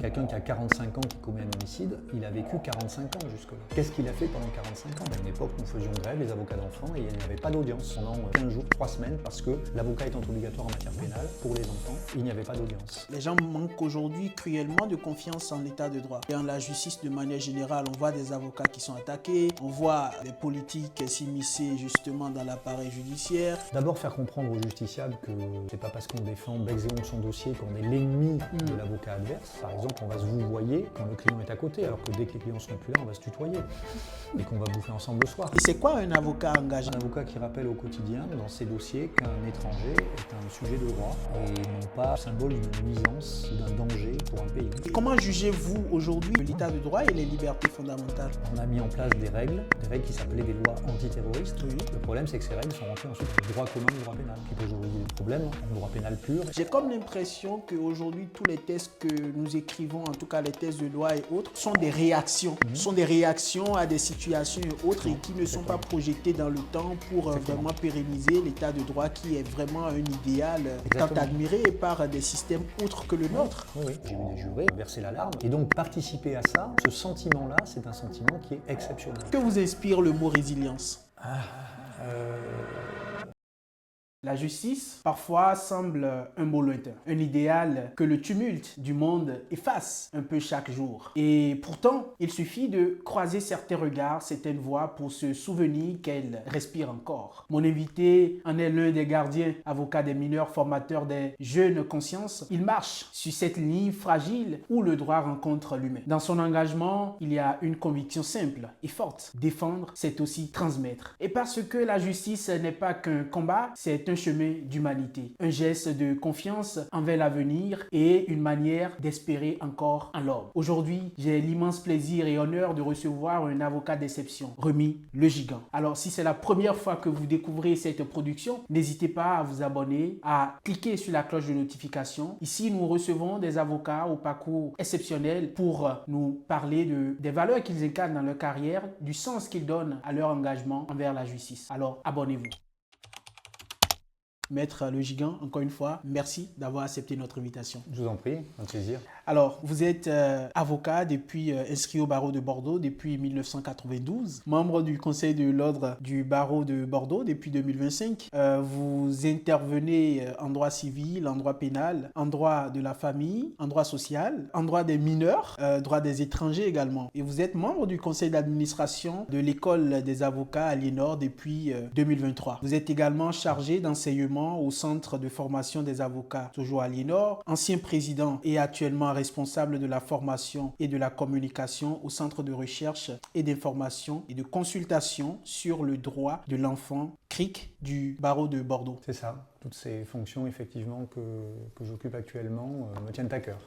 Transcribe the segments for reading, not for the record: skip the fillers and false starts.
Quelqu'un qui a 45 ans qui commet un homicide, il a vécu 45 ans jusque-là. Qu'est-ce qu'il a fait pendant 45 ans? À une époque, nous faisions grève, les avocats d'enfants, et il n'y avait pas d'audience pendant 15 jours, 3 semaines, parce que l'avocat étant obligatoire en matière pénale, pour les enfants, il n'y avait pas d'audience. Les gens manquent aujourd'hui cruellement de confiance en l'état de droit. Et en la justice, de manière générale, on voit des avocats qui sont attaqués, on voit les politiques s'immiscer justement dans l'appareil judiciaire. D'abord, faire comprendre aux justiciables que c'est pas parce qu'on défend bec et ongles son dossier qu'on est l'ennemi de l'avocat adverse. Par exemple, on va se vouvoyer quand le client est à côté, alors que dès que les clients sont plus là, on va se tutoyer et qu'on va bouffer ensemble le soir. Et c'est quoi un avocat engagé? Un avocat qui rappelle au quotidien dans ses dossiers qu'un étranger est un sujet de droit et non pas symbole d'une nuisance ou d'un danger pour un pays. Et comment jugez-vous aujourd'hui l'état de droit et les libertés fondamentales? On a mis en place des règles qui s'appelaient des lois antiterroristes. Oui. Le problème, c'est que ces règles sont rentrées ensuite dans le droit commun du droit pénal, qui pose aujourd'hui des problèmes en droit pénal pur. J'ai comme l'impression qu'aujourd'hui, tous les textes que nous écrivons, en tout cas les textes de loi et autres, sont des réactions. Sont des réactions à des situations et autres et qui ne sont pas projetées dans le temps pour vraiment pérenniser l'état de droit qui est vraiment un idéal tant admiré par des systèmes autres que le nôtre. Oui, j'ai vu des jurés verser l'alarme. Et donc participer à ça, ce sentiment-là, c'est un sentiment qui est exceptionnel. Que vous inspire le mot résilience? La justice, parfois, semble un mot lointain, un idéal que le tumulte du monde efface un peu chaque jour. Et pourtant, il suffit de croiser certains regards, certaines voix pour se souvenir qu'elle respire encore. Mon invité en est l'un des gardiens, avocat des mineurs, formateur des jeunes consciences. Il marche sur cette ligne fragile où le droit rencontre l'humain. Dans son engagement, il y a une conviction simple et forte. Défendre, c'est aussi transmettre. Et parce que la justice n'est pas qu'un combat, c'est un chemin d'humanité, un geste de confiance envers l'avenir et une manière d'espérer encore en l'homme. Aujourd'hui, j'ai l'immense plaisir et honneur de recevoir un avocat d'exception, Rémi Le Gigant. Alors, si c'est la première fois que vous découvrez cette production, n'hésitez pas à vous abonner, à cliquer sur la cloche de notification. Ici, nous recevons des avocats au parcours exceptionnel pour nous parler des valeurs qu'ils incarnent dans leur carrière, du sens qu'ils donnent à leur engagement envers la justice. Alors, abonnez-vous. Maître Le Gigant, encore une fois, merci d'avoir accepté notre invitation. Je vous en prie, un plaisir. Alors, vous êtes avocat depuis inscrit au barreau de Bordeaux depuis 1992, membre du conseil de l'ordre du barreau de Bordeaux depuis 2025. Vous intervenez en droit civil, en droit pénal, en droit de la famille, en droit social, en droit des mineurs, droit des étrangers également. Et vous êtes membre du conseil d'administration de l'école des avocats Aliénor depuis 2023. Vous êtes également chargé d'enseignement au centre de formation des avocats, toujours à Aliénor, ancien président et actuellement responsable de la formation et de la communication au centre de recherche et d'information et de consultation sur le droit de l'enfant, CRIC, du barreau de Bordeaux. C'est ça. Toutes ces fonctions, effectivement, que j'occupe actuellement me tiennent à cœur.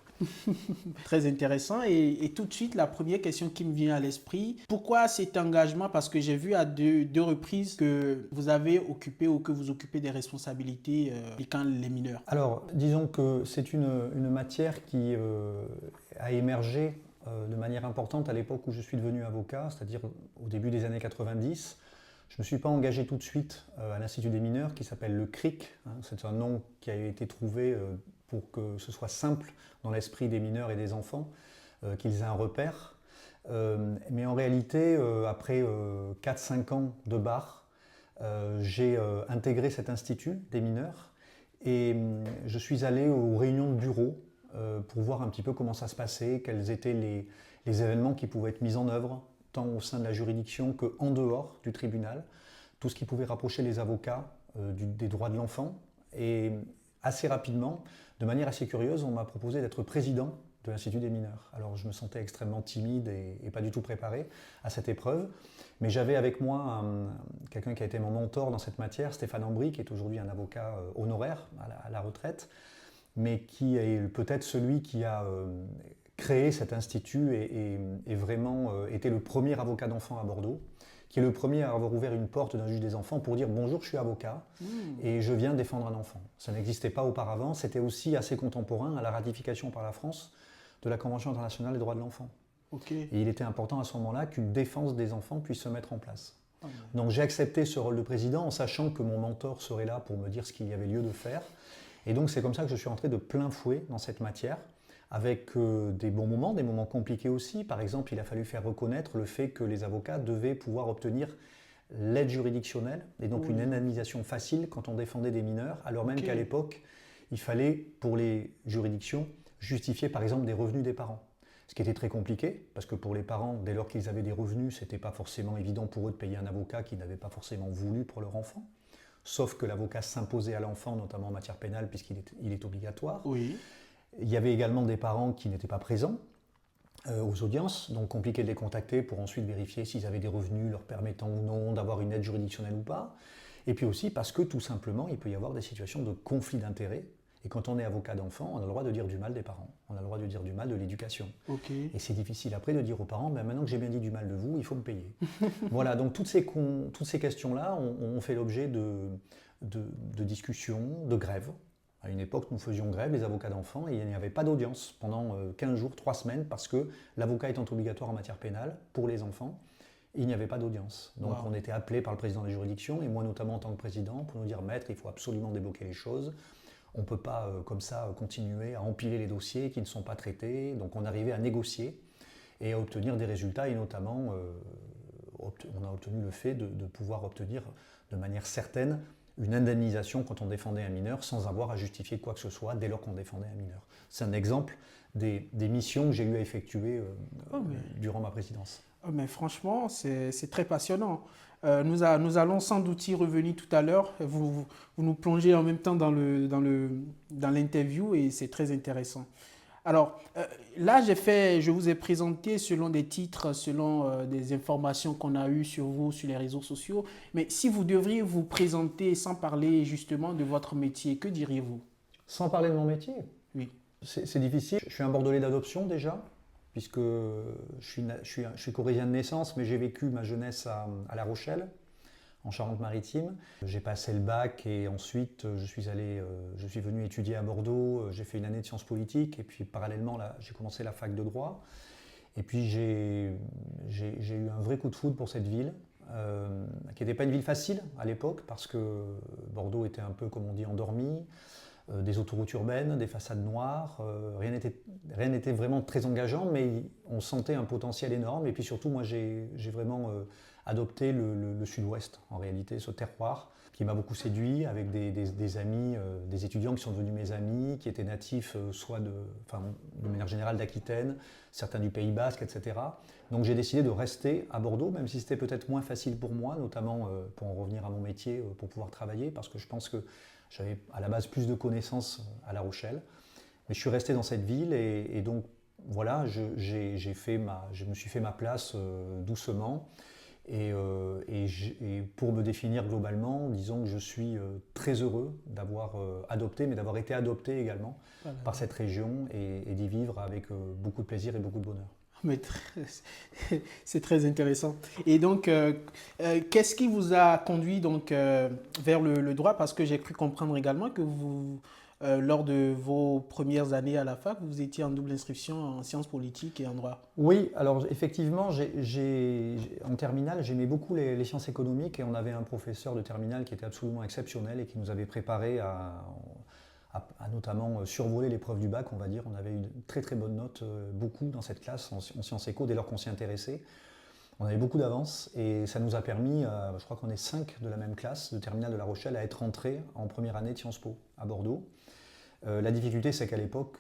Très intéressant. Et tout de suite, la première question qui me vient à l'esprit, pourquoi cet engagement? Parce que j'ai vu à deux reprises que vous avez occupé ou que vous occupez des responsabilités impliquant les mineurs. Alors, disons que c'est une matière qui a émergé de manière importante à l'époque où je suis devenu avocat, c'est-à-dire au début des années 90. Je ne me suis pas engagé tout de suite à l'Institut des mineurs qui s'appelle le CRIC. C'est un nom qui a été trouvé pour que ce soit simple dans l'esprit des mineurs et des enfants, qu'ils aient un repère. Mais en réalité, après 4-5 ans de bar, j'ai intégré cet institut des mineurs et je suis allé aux réunions de bureau pour voir un petit peu comment ça se passait, quels étaient les événements qui pouvaient être mis en œuvre, tant au sein de la juridiction qu'en dehors du tribunal, tout ce qui pouvait rapprocher les avocats des droits de l'enfant. Et assez rapidement, de manière assez curieuse, on m'a proposé d'être président de l'Institut des mineurs. Alors je me sentais extrêmement timide et pas du tout préparé à cette épreuve, mais j'avais avec moi quelqu'un qui a été mon mentor dans cette matière, Stéphane Ambry, qui est aujourd'hui un avocat honoraire à la retraite, mais qui est peut-être celui qui a créé cet institut et vraiment été le premier avocat d'enfants à Bordeaux, qui est le premier à avoir ouvert une porte d'un juge des enfants pour dire « Bonjour, je suis avocat et je viens défendre un enfant ». Ça n'existait pas auparavant, c'était aussi assez contemporain à la ratification par la France de la Convention internationale des droits de l'enfant. Okay. Et il était important à ce moment-là qu'une défense des enfants puisse se mettre en place. Donc j'ai accepté ce rôle de président en sachant que mon mentor serait là pour me dire ce qu'il y avait lieu de faire. Et donc c'est comme ça que je suis entré de plein fouet dans cette matière, avec des bons moments, des moments compliqués aussi. Par exemple, il a fallu faire reconnaître le fait que les avocats devaient pouvoir obtenir l'aide juridictionnelle et donc une indemnisation facile quand on défendait des mineurs, alors même qu'à l'époque, il fallait, pour les juridictions, justifier par exemple des revenus des parents. Ce qui était très compliqué, parce que pour les parents, dès lors qu'ils avaient des revenus, ce n'était pas forcément évident pour eux de payer un avocat qu'ils n'avaient pas forcément voulu pour leur enfant. Sauf que l'avocat s'imposait à l'enfant, notamment en matière pénale, puisqu'il est obligatoire. Oui. Il y avait également des parents qui n'étaient pas présents aux audiences, donc compliqué de les contacter pour ensuite vérifier s'ils avaient des revenus leur permettant ou non d'avoir une aide juridictionnelle ou pas. Et puis aussi parce que tout simplement, il peut y avoir des situations de conflit d'intérêts. Et quand on est avocat d'enfant, on a le droit de dire du mal des parents, on a le droit de dire du mal de l'éducation. Et c'est difficile après de dire aux parents, ben maintenant que j'ai bien dit du mal de vous, il faut me payer. Voilà, donc toutes ces questions-là ont fait l'objet de discussions, de grèves. À une époque, nous faisions grève, les avocats d'enfants, et il n'y avait pas d'audience pendant 15 jours, 3 semaines, parce que l'avocat étant obligatoire en matière pénale pour les enfants, il n'y avait pas d'audience. Donc on était appelé par le président de la juridiction, et moi notamment en tant que président, pour nous dire « Maître, il faut absolument débloquer les choses ». On ne peut pas comme ça continuer à empiler les dossiers qui ne sont pas traités. Donc on arrivait à négocier et à obtenir des résultats. Et notamment, on a obtenu le fait de pouvoir obtenir de manière certaine une indemnisation quand on défendait un mineur sans avoir à justifier de quoi que ce soit dès lors qu'on défendait un mineur. C'est un exemple des missions que j'ai eu à effectuer durant ma présidence. Oh, mais franchement, c'est très passionnant. Nous allons sans doute y revenir tout à l'heure. Vous nous plongez en même temps dans l'interview et c'est très intéressant. Alors, là, je vous ai présenté selon des titres, selon des informations qu'on a eues sur vous, sur les réseaux sociaux. Mais si vous devriez vous présenter sans parler justement de votre métier, que diriez-vous? Sans parler de mon métier? Oui. C'est difficile. Je suis un Bordelais d'adoption déjà, puisque je suis corrézien de naissance, mais j'ai vécu ma jeunesse à La Rochelle, en Charente-Maritime. J'ai passé le bac et ensuite je suis venu étudier à Bordeaux. J'ai fait une année de sciences politiques et puis parallèlement j'ai commencé la fac de droit. Et puis j'ai eu un vrai coup de foudre pour cette ville, qui n'était pas une ville facile à l'époque parce que Bordeaux était un peu, comme on dit, endormi. Des autoroutes urbaines, des façades noires, rien n'était vraiment très engageant, mais on sentait un potentiel énorme. Et puis surtout, moi, j'ai vraiment adopté le sud-ouest, en réalité, ce terroir qui m'a beaucoup séduit, avec des amis, des étudiants qui sont devenus mes amis, qui étaient natifs soit de manière générale d'Aquitaine, certains du Pays Basque, etc. Donc j'ai décidé de rester à Bordeaux, même si c'était peut-être moins facile pour moi, notamment pour en revenir à mon métier, pour pouvoir travailler, parce que je pense que j'avais à la base plus de connaissances à La Rochelle. Mais je suis resté dans cette ville et donc voilà, je me suis fait ma place doucement. Et pour me définir globalement, disons que je suis très heureux d'avoir adopté, mais d'avoir été adopté également par cette région et d'y vivre avec beaucoup de plaisir et beaucoup de bonheur. Mais c'est très intéressant. Et donc, qu'est-ce qui vous a conduit donc, vers le droit? Parce que j'ai cru comprendre également que vous, lors de vos premières années à la fac, vous étiez en double inscription en sciences politiques et en droit. Oui, alors effectivement, en terminale, j'aimais beaucoup les sciences économiques et on avait un professeur de terminale qui était absolument exceptionnel et qui nous avait préparé à notamment survoler l'épreuve du bac, on va dire. On avait eu de très très bonnes notes, beaucoup dans cette classe en sciences éco, dès lors qu'on s'y intéressait. On avait beaucoup d'avance et ça nous a permis, je crois qu'on est 5 de la même classe de terminale de La Rochelle, à être rentrés en première année de Sciences Po à Bordeaux. La difficulté, c'est qu'à l'époque,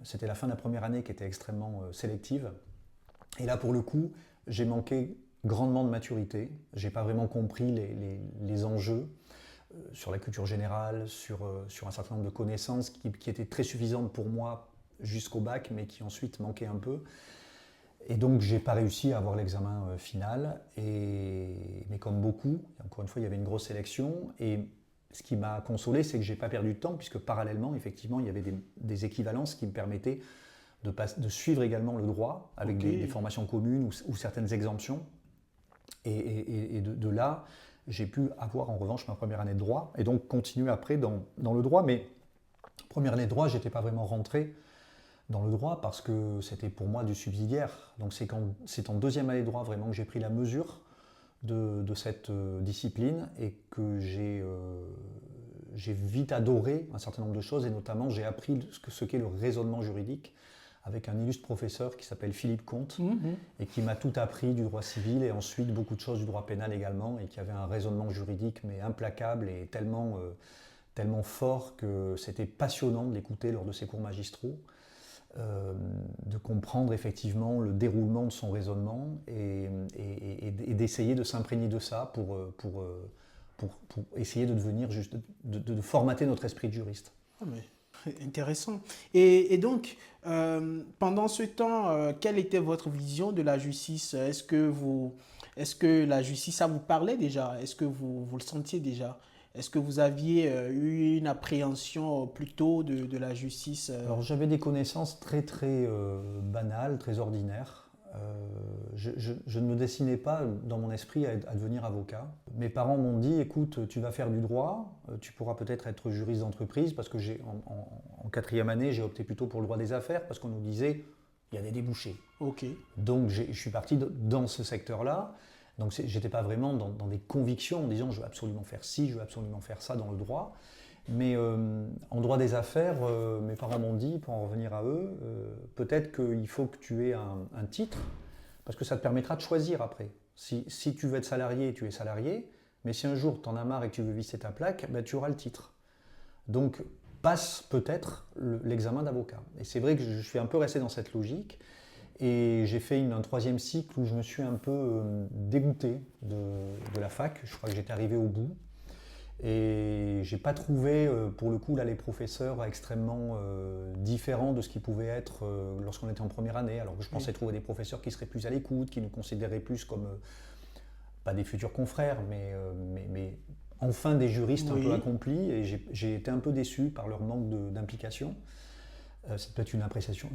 c'était la fin de la première année qui était extrêmement sélective. Et là, pour le coup, j'ai manqué grandement de maturité. Je n'ai pas vraiment compris les enjeux sur la culture générale, sur un certain nombre de connaissances qui étaient très suffisantes pour moi jusqu'au bac, mais qui ensuite manquaient un peu. Et donc, je n'ai pas réussi à avoir l'examen final. Mais comme beaucoup, encore une fois, il y avait une grosse sélection. Et ce qui m'a consolé, c'est que je n'ai pas perdu de temps, puisque parallèlement, effectivement, il y avait des équivalences qui me permettaient de suivre également le droit, avec des formations communes ou certaines exemptions. Et de là, j'ai pu avoir en revanche ma première année de droit, et donc continuer après dans le droit. Mais première année de droit, je n'étais pas vraiment rentré dans le droit parce que c'était pour moi du subsidiaire. Donc c'est en deuxième année de droit vraiment que j'ai pris la mesure de cette discipline et que j'ai j'ai vite adoré un certain nombre de choses et notamment j'ai appris ce qu'est le raisonnement juridique avec un illustre professeur qui s'appelle Philippe Comte et qui m'a tout appris du droit civil et ensuite beaucoup de choses du droit pénal également et qui avait un raisonnement juridique mais implacable et tellement fort que c'était passionnant de l'écouter lors de ses cours magistraux, de comprendre effectivement le déroulement de son raisonnement et d'essayer de s'imprégner de ça pour essayer de devenir juste, de formater notre esprit de juriste. Ah, mais intéressant. Et donc, pendant ce temps, quelle était votre vision de la justice? Est-ce que la justice, ça vous parlait déjà? Est-ce que vous le sentiez déjà? Est-ce que vous aviez eu une appréhension plutôt de la justice? Alors j'avais des connaissances très très banales, très ordinaires. Je ne me dessinais pas dans mon esprit à devenir avocat. Mes parents m'ont dit, écoute, tu vas faire du droit, tu pourras peut-être être juriste d'entreprise, parce que en quatrième année, j'ai opté plutôt pour le droit des affaires, parce qu'on nous disait, il y a des débouchés. Ok. Donc je suis parti dans ce secteur-là. Donc j'étais pas vraiment dans des convictions en disant, je veux absolument faire ci, je veux absolument faire ça dans le droit. Mais en droit des affaires, mes parents m'ont dit, pour en revenir à eux, peut-être qu'il faut que tu aies un titre, parce que ça te permettra de choisir après. Si tu veux être salarié, tu es salarié, mais si un jour tu en as marre et que tu veux visser ta plaque, ben, tu auras le titre. Donc passe peut-être l'examen d'avocat. Et c'est vrai que je suis un peu resté dans cette logique, et j'ai fait un troisième cycle où je me suis un peu dégoûté de la fac. Je crois que j'étais arrivé au bout. Et j'ai pas trouvé, pour le coup, là, les professeurs extrêmement différents de ce qu'ils pouvaient être lorsqu'on était en première année. Alors que je pensais trouver des professeurs qui seraient plus à l'écoute, qui nous considéraient plus comme, pas des futurs confrères, mais enfin des juristes un peu accomplis. Et j'ai été un peu déçu par leur manque d'implication. C'est peut-être une appréciation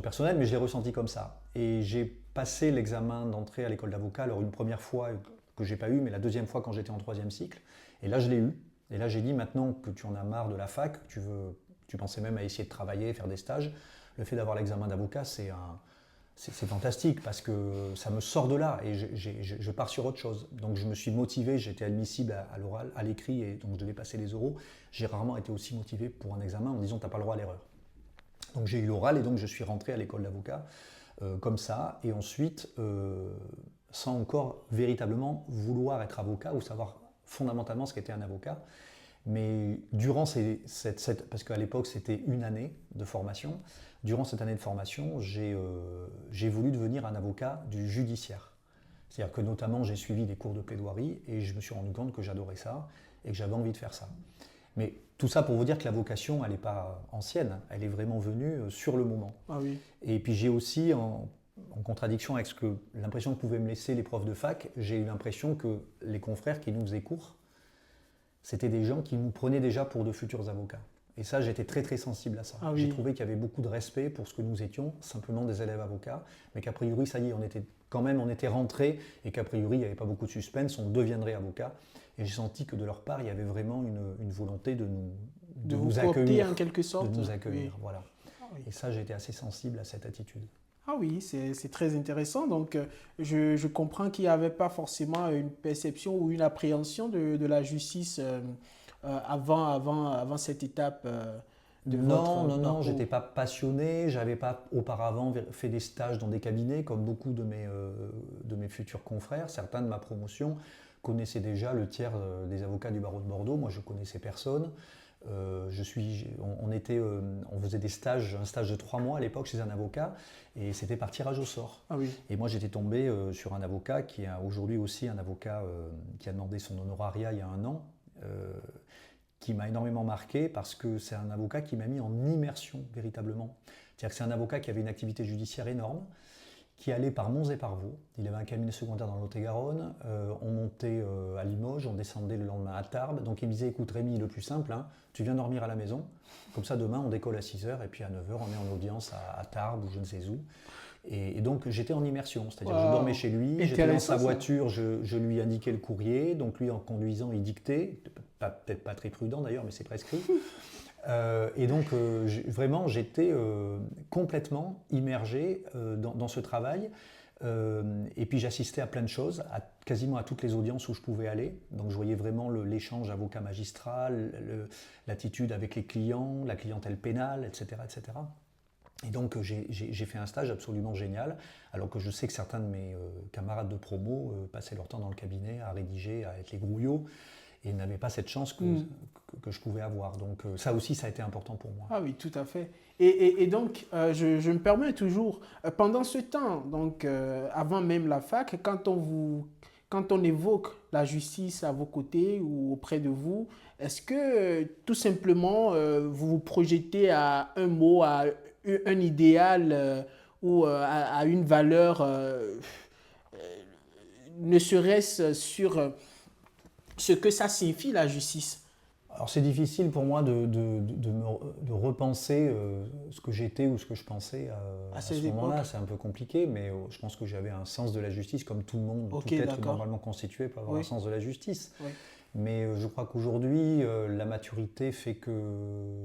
personnelle, mais je l'ai ressenti comme ça. Et j'ai passé l'examen d'entrée à l'école d'avocat, alors une première fois que j'ai pas eu, mais la deuxième fois quand j'étais en troisième cycle. Et là, je l'ai eu. Et là, j'ai dit, maintenant que tu en as marre de la fac, tu pensais même à essayer de travailler, faire des stages, le fait d'avoir l'examen d'avocat, c'est fantastique parce que ça me sort de là et je pars sur autre chose. Donc je me suis motivé, j'étais admissible à l'oral, à l'écrit, et donc je devais passer les oraux. J'ai rarement été aussi motivé pour un examen en me disant, tu n'as pas le droit à l'erreur. Donc j'ai eu l'oral et donc je suis rentré à l'école d'avocat comme ça. Et ensuite, sans encore véritablement vouloir être avocat ou savoir fondamentalement ce qu'était un avocat. Mais durant parce qu'à l'époque c'était une année de formation, durant cette année de formation, j'ai voulu devenir un avocat du judiciaire. C'est-à-dire que notamment j'ai suivi des cours de plaidoirie et je me suis rendu compte que j'adorais ça et que j'avais envie de faire ça. Mais tout ça pour vous dire que la vocation, elle n'est pas ancienne, elle est vraiment venue sur le moment. Ah oui. Et puis j'ai aussi, en contradiction avec l'impression que pouvaient me laisser les profs de fac, j'ai eu l'impression que les confrères qui nous faisaient cours, c'était des gens qui nous prenaient déjà pour de futurs avocats. Et ça, j'étais très très sensible à ça. Ah oui. J'ai trouvé qu'il y avait beaucoup de respect pour ce que nous étions, simplement des élèves avocats, mais qu'à priori, ça y est, on était rentrés et qu'a priori, il n'y avait pas beaucoup de suspense, on deviendrait avocat. Et j'ai senti que de leur part, il y avait vraiment une volonté de nous accueillir, en quelque sorte. de nous accueillir, oui. Voilà. Ah oui. Et ça, j'ai été assez sensible à cette attitude. Ah oui, c'est très intéressant. Donc, je comprends qu'il n'y avait pas forcément une perception ou une appréhension de la justice avant cette étape de votre parcours. Non, j'étais pas passionné, j'avais pas auparavant fait des stages dans des cabinets comme beaucoup de mes futurs confrères. Certains de ma promotion connaissaient déjà le tiers des avocats du barreau de Bordeaux. Moi, je connaissais personne. On faisait des stages, un stage de 3 mois à l'époque chez un avocat, et c'était par tirage au sort. Ah oui. Et moi j'étais tombé sur un avocat qui est aujourd'hui aussi un avocat qui a demandé son honorariat il y a 1 an, qui m'a énormément marqué parce que c'est un avocat qui m'a mis en immersion véritablement. C'est-à-dire que c'est un avocat qui avait une activité judiciaire énorme, qui allait par Mons et par Vaux. Il avait un cabinet secondaire dans le Lot-et-Garonne. On montait à Limoges, on descendait le lendemain à Tarbes. Donc il me disait, écoute Rémi, le plus simple, tu viens dormir à la maison. Comme ça, demain, on décolle à 6h et puis à 9h, on est en audience à Tarbes ou je ne sais où. Et donc j'étais en immersion, c'est-à-dire je dormais chez lui, j'étais dans sa voiture, je lui indiquais le courrier. Donc lui, en conduisant, il dictait. Peut-être pas très prudent d'ailleurs, mais c'est prescrit. Et donc, vraiment, j'étais complètement immergé dans ce travail. Et puis j'assistais à plein de choses, quasiment à toutes les audiences où je pouvais aller. Donc je voyais vraiment l'échange avocat-magistral, l'attitude avec les clients, la clientèle pénale, etc. etc. Et donc j'ai fait un stage absolument génial, alors que je sais que certains de mes camarades de promo passaient leur temps dans le cabinet à rédiger, à être les grouillots, et n'avaient pas cette chance que je pouvais avoir. Donc ça aussi, ça a été important pour moi. Ah oui, tout à fait. Et donc, je me permets toujours, pendant ce temps, donc avant même la fac, quand on évoque la justice à vos côtés ou auprès de vous, est-ce que tout simplement vous vous projetez à un mot, à un idéal ou à une valeur, ne serait-ce sur ce que ça signifie la justice? Alors c'est difficile pour moi de repenser ce que j'étais ou ce que je pensais À à ces ce moment-là. époques? C'est un peu compliqué, mais je pense que j'avais un sens de la justice comme tout le monde, Ok, tout être d'accord. normalement constitué peut avoir un Oui, sens de la justice. oui. Mais je crois qu'aujourd'hui, la maturité fait que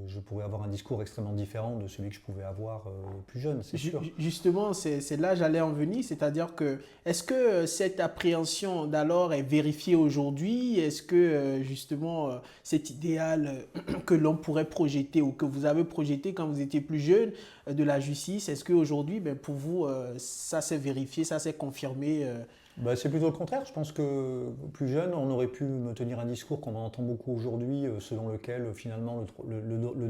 je pourrais avoir un discours extrêmement différent de celui que je pouvais avoir plus jeune, c'est sûr. Justement, c'est là que j'allais en venir, c'est-à-dire que est-ce que cette appréhension d'alors est vérifiée aujourd'hui? Est-ce que justement cet idéal que l'on pourrait projeter ou que vous avez projeté quand vous étiez plus jeune de la justice, est-ce qu'aujourd'hui, ben, pour vous, ça s'est vérifié, ça s'est confirmé Bah, c'est plutôt le contraire. Je pense que plus jeune, on aurait pu me tenir un discours qu'on entend beaucoup aujourd'hui, selon lequel finalement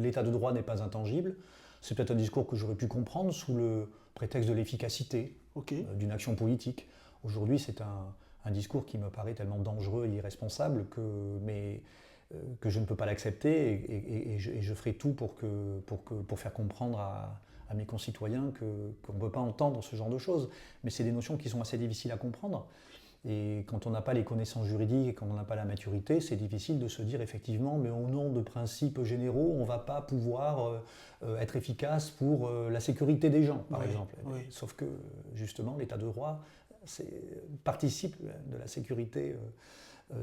l'état de droit n'est pas intangible. C'est peut-être un discours que j'aurais pu comprendre sous le prétexte de l'efficacité Ok. d'une action politique. Aujourd'hui, c'est un discours qui me paraît tellement dangereux et irresponsable que je ne peux pas l'accepter et je ferai tout pour faire comprendre à mes concitoyens qu'on ne peut pas entendre ce genre de choses. Mais c'est des notions qui sont assez difficiles à comprendre. Et quand on n'a pas les connaissances juridiques et quand on n'a pas la maturité, c'est difficile de se dire effectivement, mais au nom de principes généraux, on ne va pas pouvoir être efficace pour la sécurité des gens, par exemple. Oui. Sauf que justement, l'état de droit participe de la sécurité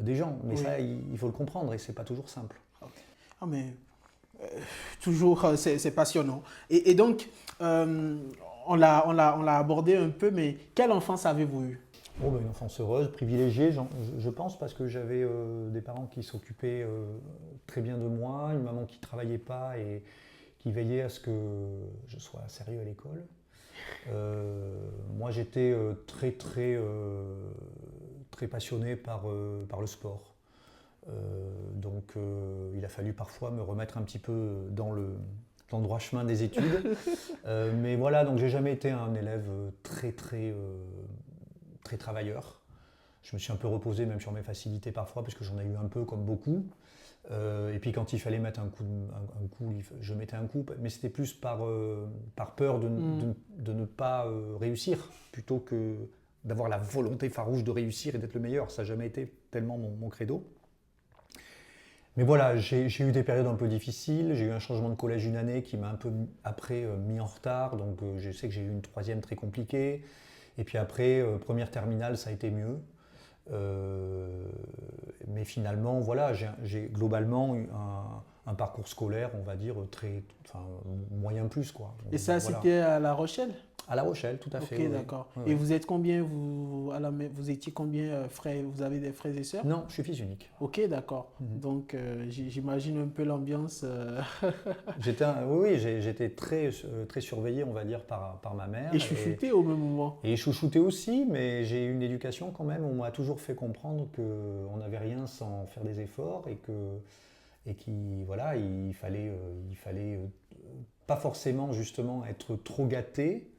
des gens. Mais Oui. ça, il faut le comprendre et c'est pas toujours simple. Ah, mais toujours, c'est passionnant. Et donc, on l'a abordé un peu, mais quelle enfance avez-vous eue? Oh, ben, une enfance heureuse, privilégiée, je pense, parce que j'avais des parents qui s'occupaient très bien de moi, une maman qui ne travaillait pas et qui veillait à ce que je sois sérieux à l'école. Moi, j'étais très passionné par le sport. Donc il a fallu parfois me remettre un petit peu dans le droit chemin des études. Mais voilà, donc j'ai jamais été un élève très travailleur. Je me suis un peu reposé même sur mes facilités parfois, parce que j'en ai eu un peu comme beaucoup. Et puis quand il fallait mettre un coup, je mettais un coup, mais c'était plus par peur de ne pas réussir, plutôt que d'avoir la volonté farouche de réussir et d'être le meilleur. Ça n'a jamais été tellement mon credo. Mais voilà, j'ai eu des périodes un peu difficiles. J'ai eu un changement de collège une année qui m'a un peu après mis en retard. Donc je sais que j'ai eu une troisième très compliquée. Et puis après, première terminale, ça a été mieux. Mais finalement, voilà, j'ai globalement eu un parcours scolaire, on va dire, moyen plus, quoi. Et ça, Voilà. c'était à La Rochelle? À La Rochelle, tout à fait. Ok, Oui, d'accord. oui. Et Oui. vous êtes combien, vous étiez combien frères? Vous avez des frères et sœurs? Non, je suis fils unique. Ok, d'accord. Donc, j'imagine un peu l'ambiance. Oui, j'étais très surveillé, on va dire, par ma mère. Et chouchouté au même moment. Et chouchouté aussi, mais j'ai eu une éducation quand même où on m'a toujours fait comprendre qu'on n'avait rien sans faire des efforts voilà, il fallait pas forcément justement être trop gâté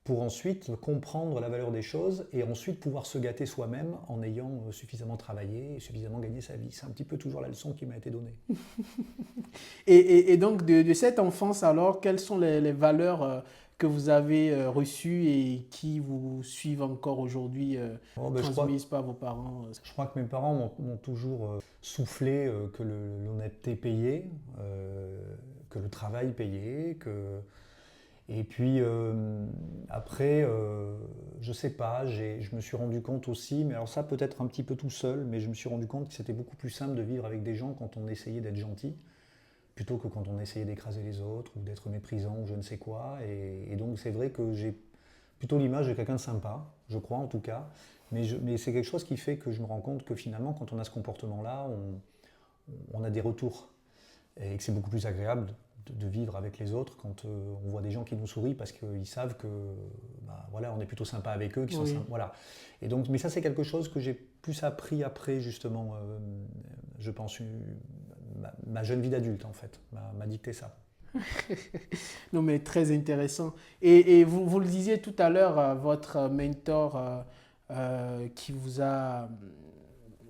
pour ensuite comprendre la valeur des choses et ensuite pouvoir se gâter soi-même en ayant suffisamment travaillé et suffisamment gagné sa vie. C'est un petit peu toujours la leçon qui m'a été donnée. Et donc, de cette enfance, alors, quelles sont les valeurs que vous avez reçues et qui vous suivent encore aujourd'hui, transmises par vos parents? Je crois que mes parents m'ont toujours soufflé que l'honnêteté payait, que le travail payait, Et puis après, je sais pas, je me suis rendu compte aussi, mais alors ça peut-être un petit peu tout seul, mais je me suis rendu compte que c'était beaucoup plus simple de vivre avec des gens quand on essayait d'être gentil, plutôt que quand on essayait d'écraser les autres ou d'être méprisant ou je ne sais quoi. Et donc c'est vrai que j'ai plutôt l'image de quelqu'un de sympa, je crois en tout cas. Mais c'est quelque chose qui fait que je me rends compte que finalement, quand on a ce comportement-là, on a des retours. Et que c'est beaucoup plus agréable de vivre avec les autres quand on voit des gens qui nous sourient parce qu'ils savent que voilà, on est plutôt sympa avec eux, qui sont Oui. sympas, voilà. Et donc, mais ça c'est quelque chose que j'ai plus appris après justement, je pense, ma jeune vie d'adulte en fait, m'a dicté ça. Non, mais très intéressant. Et vous le disiez tout à l'heure, votre mentor qui vous a,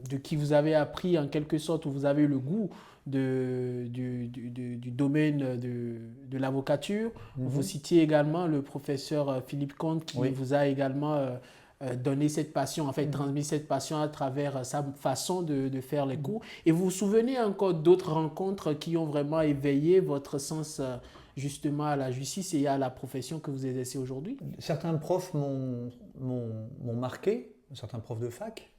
de qui vous avez appris en quelque sorte, où vous avez eu le goût du domaine de l'avocature. Vous citiez également le professeur Philippe Comte qui Oui. vous a également donné cette passion, en fait, transmis cette passion à travers sa façon de faire les cours. Et vous vous souvenez encore d'autres rencontres qui ont vraiment éveillé votre sens justement à la justice et à la profession que vous exercez aujourd'hui? Certains profs m'ont marqué, certains profs de fac.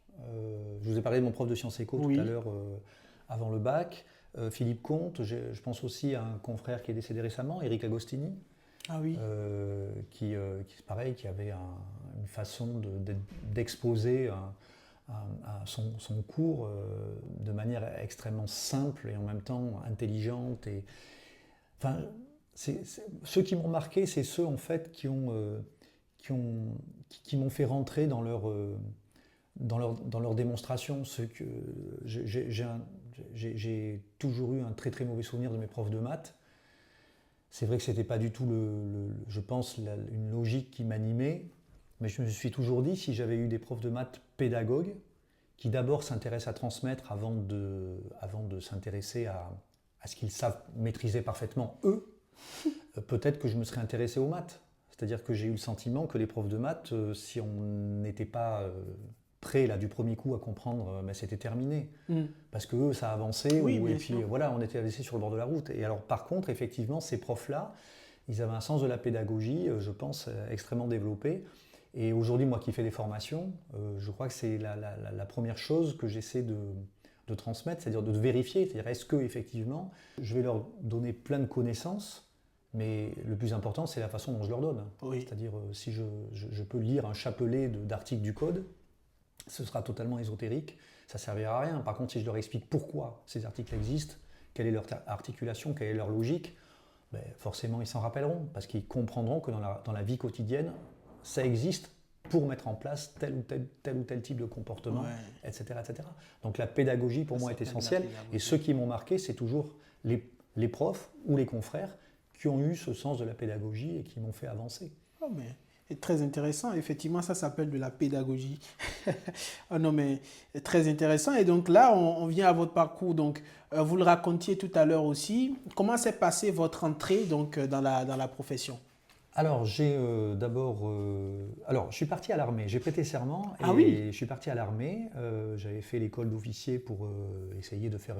Je vous ai parlé de mon prof de sciences éco tout à Oui. l'heure avant le bac. Philippe Comte, je pense aussi à un confrère qui est décédé récemment, Eric Agostini, Ah oui. qui pareil, qui avait une façon d'exposer son cours de manière extrêmement simple et en même temps intelligente. Enfin, ceux qui m'ont marqué, c'est ceux en fait qui m'ont fait rentrer dans leur démonstration. J'ai toujours eu un très très mauvais souvenir de mes profs de maths. C'est vrai que c'était pas du tout, je pense, une logique qui m'animait, mais je me suis toujours dit, si j'avais eu des profs de maths pédagogues, qui d'abord s'intéressent à transmettre avant de s'intéresser à ce qu'ils savent maîtriser parfaitement eux, peut-être que je me serais intéressé aux maths. C'est-à-dire que j'ai eu le sentiment que les profs de maths, si on n'était pas prêt là du premier coup à comprendre, mais c'était terminé. Parce que eux, ça avançait, Oui, et bien puis sûr. voilà, on était laissé sur le bord de la route. Et alors par contre, effectivement, ces profs-là, ils avaient un sens de la pédagogie, je pense, extrêmement développé. Et aujourd'hui, moi qui fais des formations, je crois que c'est la première chose que j'essaie de transmettre, c'est-à-dire de vérifier, c'est-à-dire est-ce que effectivement, je vais leur donner plein de connaissances, mais le plus important, c'est la façon dont je leur donne. Oui. C'est-à-dire, si je peux lire un chapelet d'articles du code, ce sera totalement ésotérique, ça ne servira à rien. Par contre, si je leur explique pourquoi ces articles existent, quelle est leur articulation, quelle est leur logique, ben, forcément, ils s'en rappelleront, parce qu'ils comprendront que dans la vie quotidienne, ça existe pour mettre en place tel ou tel type de comportement, Ouais. etc., etc. Donc la pédagogie, pour moi, est s'appelle la essentielle. pédagogie. Et ceux qui m'ont marqué, c'est toujours les profs ou les confrères qui ont eu ce sens de la pédagogie et qui m'ont fait avancer. Oh, mais c'est très intéressant. Effectivement, ça s'appelle de la pédagogie. Ah non, mais c'est très intéressant. Et donc là, on vient à votre parcours. Donc, vous le racontiez tout à l'heure aussi. Comment s'est passée votre entrée donc, dans la profession? Alors, j'ai d'abord. Alors, je suis parti à l'armée. J'ai prêté serment et Ah oui. je suis parti à l'armée. J'avais fait l'école d'officier pour essayer de faire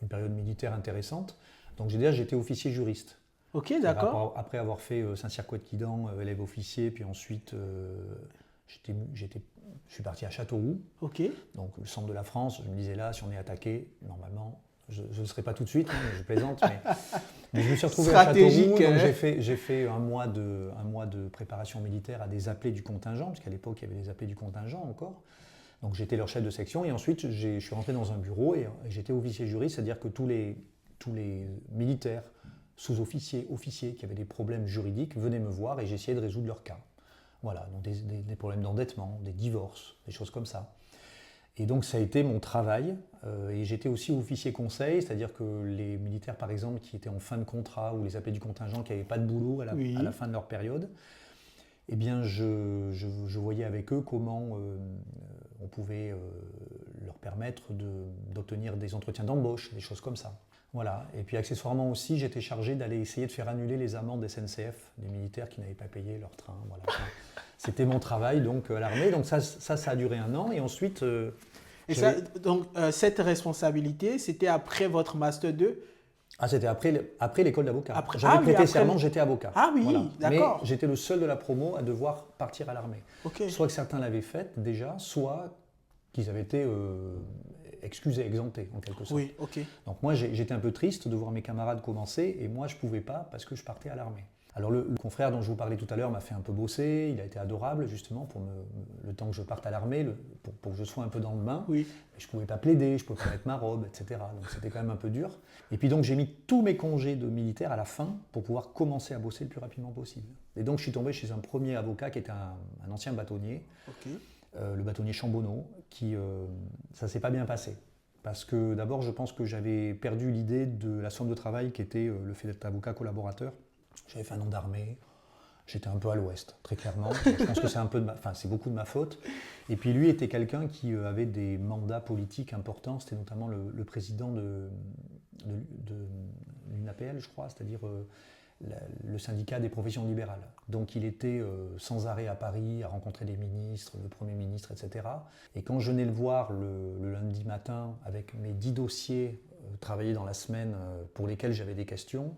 une période militaire intéressante. Donc, j'étais officier juriste. Ok, d'accord. Après avoir fait Saint-Cyr-Couët-Quidan, élève officier, puis ensuite je suis parti à Châteauroux, Ok. donc le centre de la France. Je me disais là, si on est attaqué, normalement, je ne serai pas tout de suite, hein, je plaisante, mais je me suis retrouvé à Stratégique, Châteauroux. Donc hein. j'ai fait un mois de préparation militaire à des appelés du contingent, parce qu'à l'époque il y avait des appelés du contingent encore. Donc j'étais leur chef de section et ensuite je suis rentré dans un bureau et j'étais officier juriste, c'est-à-dire que tous les militaires, sous-officiers, officiers qui avaient des problèmes juridiques venaient me voir et j'essayais de résoudre leurs cas. Voilà, donc des problèmes d'endettement, des divorces, des choses comme ça. Et donc ça a été mon travail. Et j'étais aussi officier conseil, c'est-à-dire que les militaires, par exemple, qui étaient en fin de contrat ou les appelés du contingent qui n'avaient pas de boulot à Oui. la fin de leur période, eh bien je voyais avec eux comment on pouvait leur permettre d'obtenir des entretiens d'embauche, des choses comme ça. Voilà. Et puis accessoirement aussi, j'étais chargé d'aller essayer de faire annuler les amendes SNCF des militaires qui n'avaient pas payé leur train. Voilà. C'était mon travail donc à l'armée. Donc ça a duré un an et ensuite. Et ça, donc, cette responsabilité, c'était après votre Master 2? Ah, c'était après l'école d'avocat. Après, J'avais prêté après serment, j'étais avocat. Ah oui, voilà. d'accord. Mais j'étais le seul de la promo à devoir partir à l'armée. Ok. Soit que certains l'avaient fait déjà, soit qu'ils avaient été excusés, exemptés en quelque sorte. Oui, ok. Donc moi j'étais un peu triste de voir mes camarades commencer et moi je ne pouvais pas parce que je partais à l'armée. Alors le confrère dont je vous parlais tout à l'heure m'a fait un peu bosser, il a été adorable justement pour le temps que je parte à l'armée, pour que je sois un peu dans le bain. Oui. Je ne pouvais pas plaider, je ne pouvais pas mettre ma robe, etc. Donc c'était quand même un peu dur. Et puis donc j'ai mis tous mes congés de militaire à la fin pour pouvoir commencer à bosser le plus rapidement possible. Et donc je suis tombé chez un premier avocat qui était un ancien bâtonnier, le bâtonnier Chambonneau, ça ne s'est pas bien passé. Parce que d'abord je pense que j'avais perdu l'idée de la somme de travail qui était le fait d'être avocat collaborateur. J'avais fait un an d'armée, j'étais un peu à l'ouest, très clairement. Je pense que c'est beaucoup de ma faute. Et puis lui était quelqu'un qui avait des mandats politiques importants. C'était notamment le président de l'UNAPL, je crois, c'est-à-dire le syndicat des professions libérales. Donc il était sans arrêt à Paris, à rencontrer des ministres, le Premier ministre, etc. Et quand je venais le voir le lundi matin avec mes 10 dossiers travaillés dans la semaine pour lesquels j'avais des questions,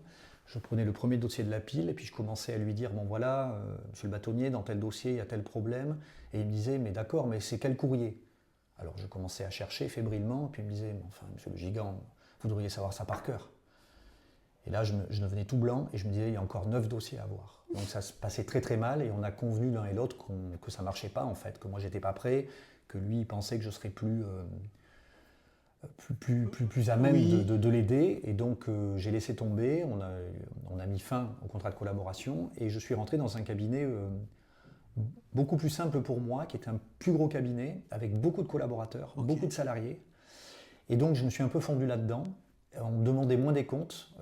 je prenais le premier dossier de la pile et puis je commençais à lui dire « Bon voilà, monsieur le bâtonnier, dans tel dossier, il y a tel problème. » Et il me disait « Mais d'accord, mais c'est quel courrier ?» Alors je commençais à chercher fébrilement et puis il me disait « Enfin, monsieur le gigant, vous devriez savoir ça par cœur. » Et là, je devenais tout blanc et je me disais « Il y a encore 9 dossiers à voir. » Donc ça se passait très très mal et on a convenu l'un et l'autre que ça ne marchait pas en fait, que moi j'étais pas prêt, que lui il pensait que je serais plus à même de l'aider. Et donc j'ai laissé tomber, on a mis fin au contrat de collaboration et je suis rentré dans un cabinet beaucoup plus simple pour moi, qui était un plus gros cabinet, avec beaucoup de collaborateurs, beaucoup de salariés. Et donc je me suis un peu fondu là-dedans. On me demandait moins des comptes.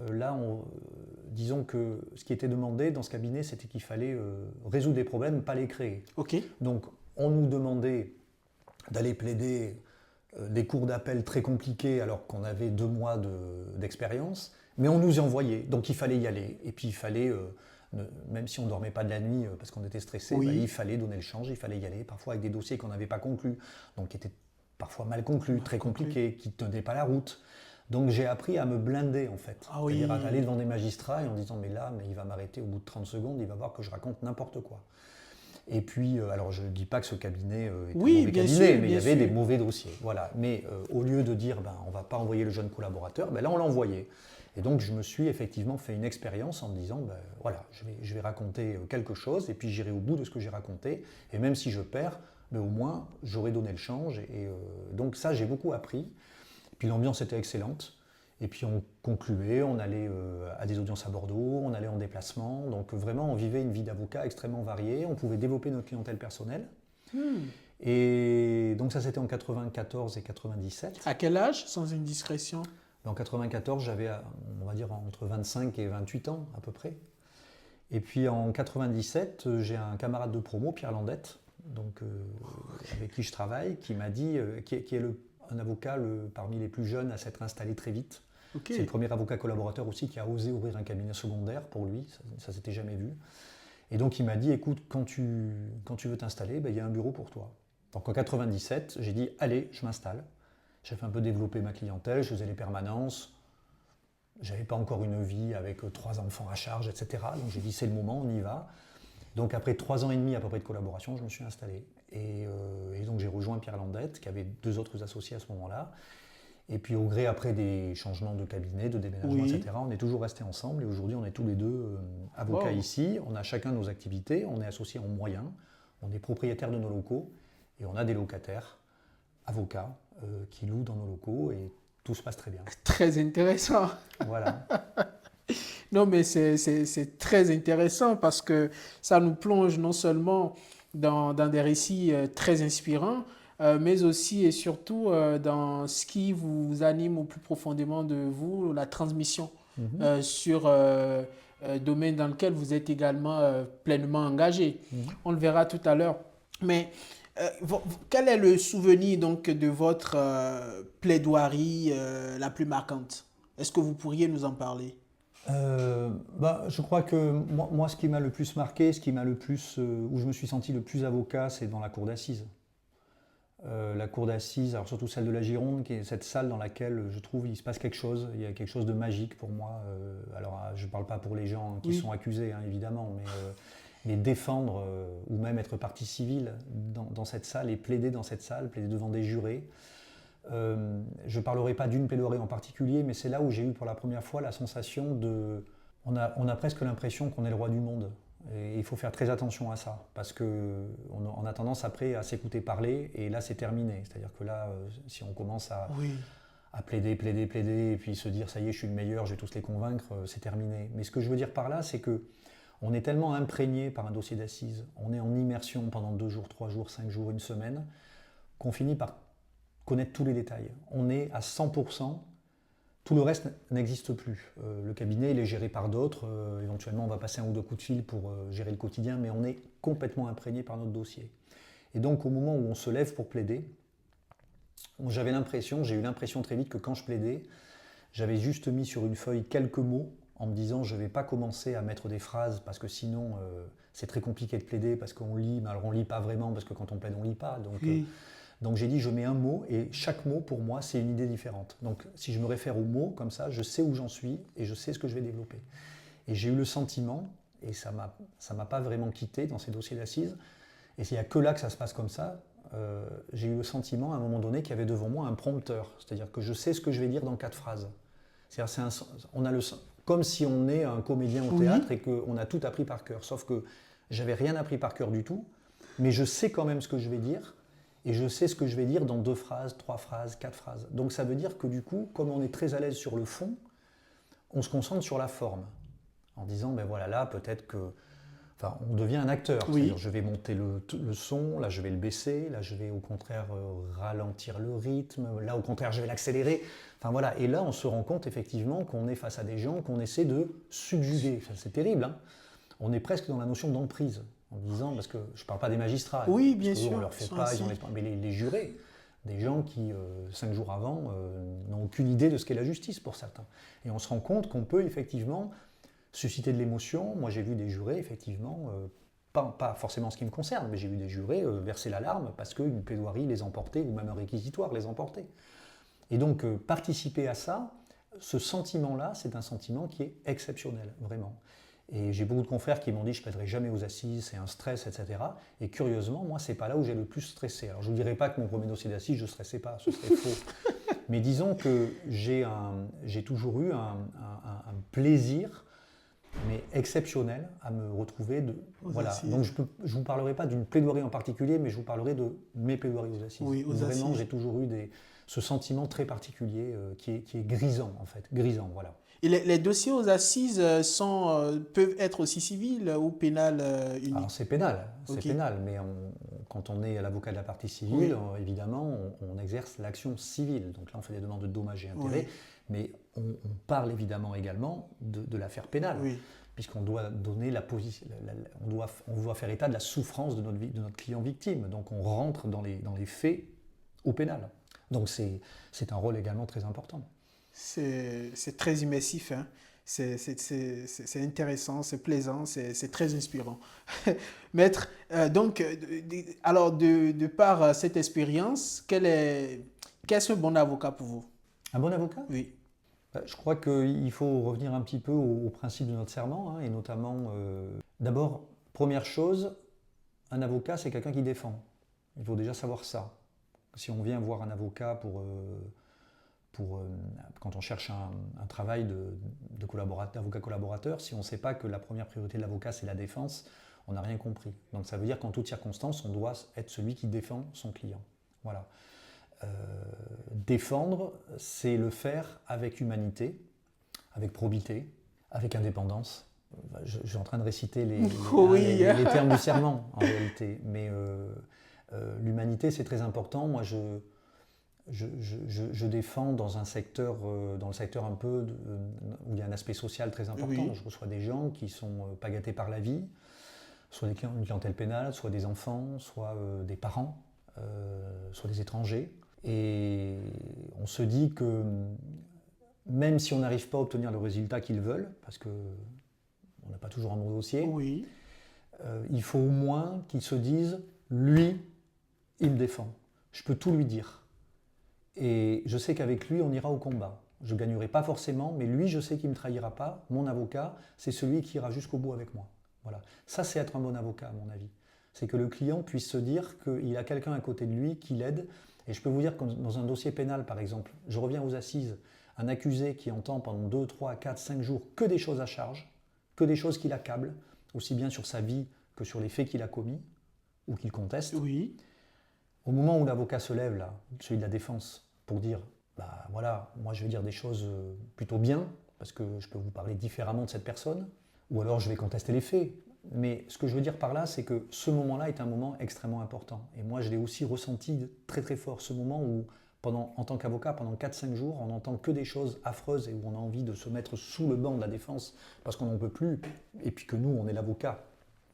Disons que ce qui était demandé dans ce cabinet, c'était qu'il fallait résoudre des problèmes, pas les créer. Donc on nous demandait d'aller plaider des cours d'appel très compliqués alors qu'on avait 2 mois d'expérience, mais on nous y envoyait, donc il fallait y aller. Et puis il fallait, même si on ne dormait pas de la nuit parce qu'on était stressé, il fallait donner le change, il fallait y aller, parfois avec des dossiers qu'on n'avait pas conclus, donc qui étaient parfois mal conclus, très compliqués, qui ne tenaient pas la route. Donc j'ai appris à me blinder en fait, c'est-à-dire à aller devant des magistrats et en disant mais il va m'arrêter au bout de 30 secondes, il va voir que je raconte n'importe quoi. Et puis, alors je ne dis pas que ce cabinet est un mauvais cabinet, mais il y avait des mauvais dossiers. Voilà. Mais au lieu de dire on ne va pas envoyer le jeune collaborateur, là on l'envoyait. Et donc je me suis effectivement fait une expérience en me disant voilà, je vais raconter quelque chose et puis j'irai au bout de ce que j'ai raconté. Et même si je perds, au moins j'aurai donné le change. Et donc ça, j'ai beaucoup appris. Et puis l'ambiance était excellente. Et puis on concluait, on allait à des audiences à Bordeaux, on allait en déplacement. Donc vraiment, on vivait une vie d'avocat extrêmement variée. On pouvait développer notre clientèle personnelle. Et donc ça, c'était en 94 et 97. À quel âge, sans indiscrétion? En 94, j'avais, on va dire, entre 25 et 28 ans à peu près. Et puis en 97, j'ai un camarade de promo, Pierre Landette, donc, avec qui je travaille, qui m'a dit, qui est un avocat parmi les plus jeunes à s'être installé très vite. C'est le premier avocat collaborateur aussi qui a osé ouvrir un cabinet secondaire pour lui, ça s'était jamais vu. Et donc il m'a dit, écoute, quand tu veux t'installer, il y a un bureau pour toi. Donc en 97, j'ai dit, allez, je m'installe. J'ai fait un peu développer ma clientèle, je faisais les permanences. J'avais pas encore une vie avec 3 enfants à charge, etc. Donc j'ai dit, c'est le moment, on y va. Donc après 3 ans et demi à peu près de collaboration, je me suis installé. Et donc j'ai rejoint Pierre Landette, qui avait 2 autres associés à ce moment-là. Et puis au gré après des changements de cabinet, de déménagement, etc., on est toujours restés ensemble. Et aujourd'hui, on est tous les deux avocats ici. On a chacun nos activités, on est associés en moyens, on est propriétaires de nos locaux et on a des locataires, avocats, qui louent dans nos locaux et tout se passe très bien. Très intéressant. Voilà. Non, mais c'est très intéressant parce que ça nous plonge non seulement dans des récits très inspirants, mais aussi et surtout dans ce qui vous anime au plus profondément de vous, la transmission sur domaine dans lequel vous êtes également pleinement engagé. On le verra tout à l'heure. Mais quel est le souvenir donc de votre plaidoirie la plus marquante? Est-ce que vous pourriez nous en parler? Je crois que moi, ce qui m'a le plus marqué, ce qui m'a le plus, où je me suis senti le plus avocat, c'est dans la cour d'assises. La cour d'assises, alors surtout celle de la Gironde, qui est cette salle dans laquelle je trouve il se passe quelque chose, il y a quelque chose de magique pour moi. Alors je ne parle pas pour les gens qui sont accusés, évidemment, mais défendre ou même être partie civile dans cette salle et plaider dans cette salle, plaider devant des jurés. Je ne parlerai pas d'une plaidoirie en particulier, mais c'est là où j'ai eu pour la première fois la sensation de On a presque l'impression qu'on est le roi du monde. Et il faut faire très attention à ça, parce qu'on a tendance après à s'écouter parler, et là c'est terminé. C'est-à-dire que là, si on commence Oui. à plaider, plaider, plaider, et puis se dire ça y est, je suis le meilleur, je vais tous les convaincre, c'est terminé. Mais ce que je veux dire par là, c'est que on est tellement imprégné par un dossier d'assises, on est en immersion pendant 2 jours, 3 jours, 5 jours, une semaine, qu'on finit par connaître tous les détails. On est à 100%. Tout le reste n'existe plus. Le cabinet, il est géré par d'autres. Éventuellement, on va passer un ou deux coups de fil pour gérer le quotidien, mais on est complètement imprégné par notre dossier. Et donc, au moment où on se lève pour plaider, j'ai eu l'impression très vite que quand je plaidais, j'avais juste mis sur une feuille quelques mots en me disant je ne vais pas commencer à mettre des phrases parce que sinon c'est très compliqué de plaider parce qu'on lit, mais alors on ne lit pas vraiment parce que quand on plaide, on ne lit pas. Donc j'ai dit je mets un mot et chaque mot pour moi c'est une idée différente. Donc si je me réfère au mot comme ça, je sais où j'en suis et je sais ce que je vais développer. Et j'ai eu le sentiment, et ça m'a pas vraiment quitté dans ces dossiers d'assises, et il n'y a que là que ça se passe comme ça, j'ai eu le sentiment à un moment donné qu'il y avait devant moi un prompteur, c'est-à-dire que je sais ce que je vais dire dans 4 phrases. C'est-à-dire on a comme si on est un comédien au théâtre et qu'on a tout appris par cœur, sauf que j'avais rien appris par cœur du tout, mais je sais quand même ce que je vais dire. Et je sais ce que je vais dire dans 2 phrases, 3 phrases, 4 phrases. Donc ça veut dire que du coup, comme on est très à l'aise sur le fond, on se concentre sur la forme. En disant, ben voilà, là peut-être que... Enfin, on devient un acteur. Oui. C'est-à-dire, je vais monter le son, là je vais le baisser, là je vais au contraire ralentir le rythme, là au contraire je vais l'accélérer. Enfin voilà, et là on se rend compte effectivement qu'on est face à des gens qu'on essaie de subjuguer. Enfin, c'est terrible, hein. On est presque dans la notion d'emprise. En disant, parce que je ne parle pas des magistrats, oui, bien parce sûr, on ne leur fait pas, mais les jurés, des gens qui, 5 jours avant, n'ont aucune idée de ce qu'est la justice pour certains. Et on se rend compte qu'on peut effectivement susciter de l'émotion. Moi j'ai vu des jurés, effectivement, pas forcément en ce qui me concerne, mais j'ai vu des jurés verser l'alarme parce qu'une plaidoirie les emportait, ou même un réquisitoire les emportait. Et donc participer à ça, ce sentiment-là, c'est un sentiment qui est exceptionnel, vraiment. Et j'ai beaucoup de confrères qui m'ont dit je ne plaiderai jamais aux assises, c'est un stress, etc. Et curieusement, moi, c'est pas là où j'ai le plus stressé. Alors je ne vous dirai pas que mon premier dossier d'assises, je ne stressais pas, ce serait faux. Mais disons que j'ai toujours eu un plaisir, mais exceptionnel, à me retrouver voilà. Donc je ne vous parlerai pas d'une plaidoirie en particulier, mais je vous parlerai de mes plaidoiries aux assises. Oui, vraiment, j'ai toujours eu ce sentiment très particulier qui est grisant, en fait. Grisant, voilà. Et les dossiers aux assises peuvent être aussi civils ou pénal uniques? Alors c'est pénal, Okay. pénal, mais quand on est l'avocat de la partie civile, évidemment, on exerce l'action civile. Donc là, on fait des demandes de dommages et intérêts, mais on parle évidemment également de l'affaire pénale, puisqu'on doit donner on doit faire état de la souffrance de notre client victime. Donc on rentre dans les faits au pénal. Donc c'est un rôle également très important. C'est très immersif, hein. C'est intéressant, c'est plaisant, c'est très inspirant. Maître, donc, alors de par cette expérience, qu'est-ce un bon avocat pour vous? Un bon avocat? Oui. Je crois qu'il faut revenir un petit peu au principe de notre serment, hein, et notamment, d'abord, première chose, un avocat, c'est quelqu'un qui défend. Il faut déjà savoir ça. Si on vient voir un avocat quand on cherche un travail d'avocat collaborateur, si on ne sait pas que la première priorité de l'avocat c'est la défense, on n'a rien compris. Donc ça veut dire qu'en toutes circonstances, on doit être celui qui défend son client. Voilà. Défendre, c'est le faire avec humanité, avec probité, avec indépendance. Je suis en train de réciter les termes du serment en réalité, mais l'humanité c'est très important. Moi je défends dans le secteur un peu où il y a un aspect social très important. Je reçois des gens qui sont pas gâtés par la vie, soit une clientèle pénale, soit des enfants, soit des parents, soit des étrangers. Et on se dit que même si on n'arrive pas à obtenir le résultat qu'ils veulent, parce qu'on n'a pas toujours un bon dossier, il faut au moins qu'ils se disent lui, il me défend. Je peux tout lui dire. Et je sais qu'avec lui, on ira au combat. Je ne gagnerai pas forcément, mais lui, je sais qu'il ne me trahira pas. Mon avocat, c'est celui qui ira jusqu'au bout avec moi. Voilà. Ça, c'est être un bon avocat, à mon avis. C'est que le client puisse se dire qu'il a quelqu'un à côté de lui qui l'aide. Et je peux vous dire que dans un dossier pénal, par exemple, je reviens aux assises, un accusé qui entend pendant 2, 3, 4, 5 jours que des choses à charge, que des choses qui l'accablent, aussi bien sur sa vie que sur les faits qu'il a commis ou qu'il conteste. Oui. Au moment où l'avocat se lève, là, celui de la défense, pour dire bah voilà, moi je vais dire des choses plutôt bien, parce que je peux vous parler différemment de cette personne, ou alors je vais contester les faits. Mais ce que je veux dire par là, c'est que ce moment-là est un moment extrêmement important. Et moi, je l'ai aussi ressenti très très fort, ce moment où, en tant qu'avocat, pendant 4-5 jours, on n'entend que des choses affreuses et où on a envie de se mettre sous le banc de la défense parce qu'on n'en peut plus, et puis que nous, on est l'avocat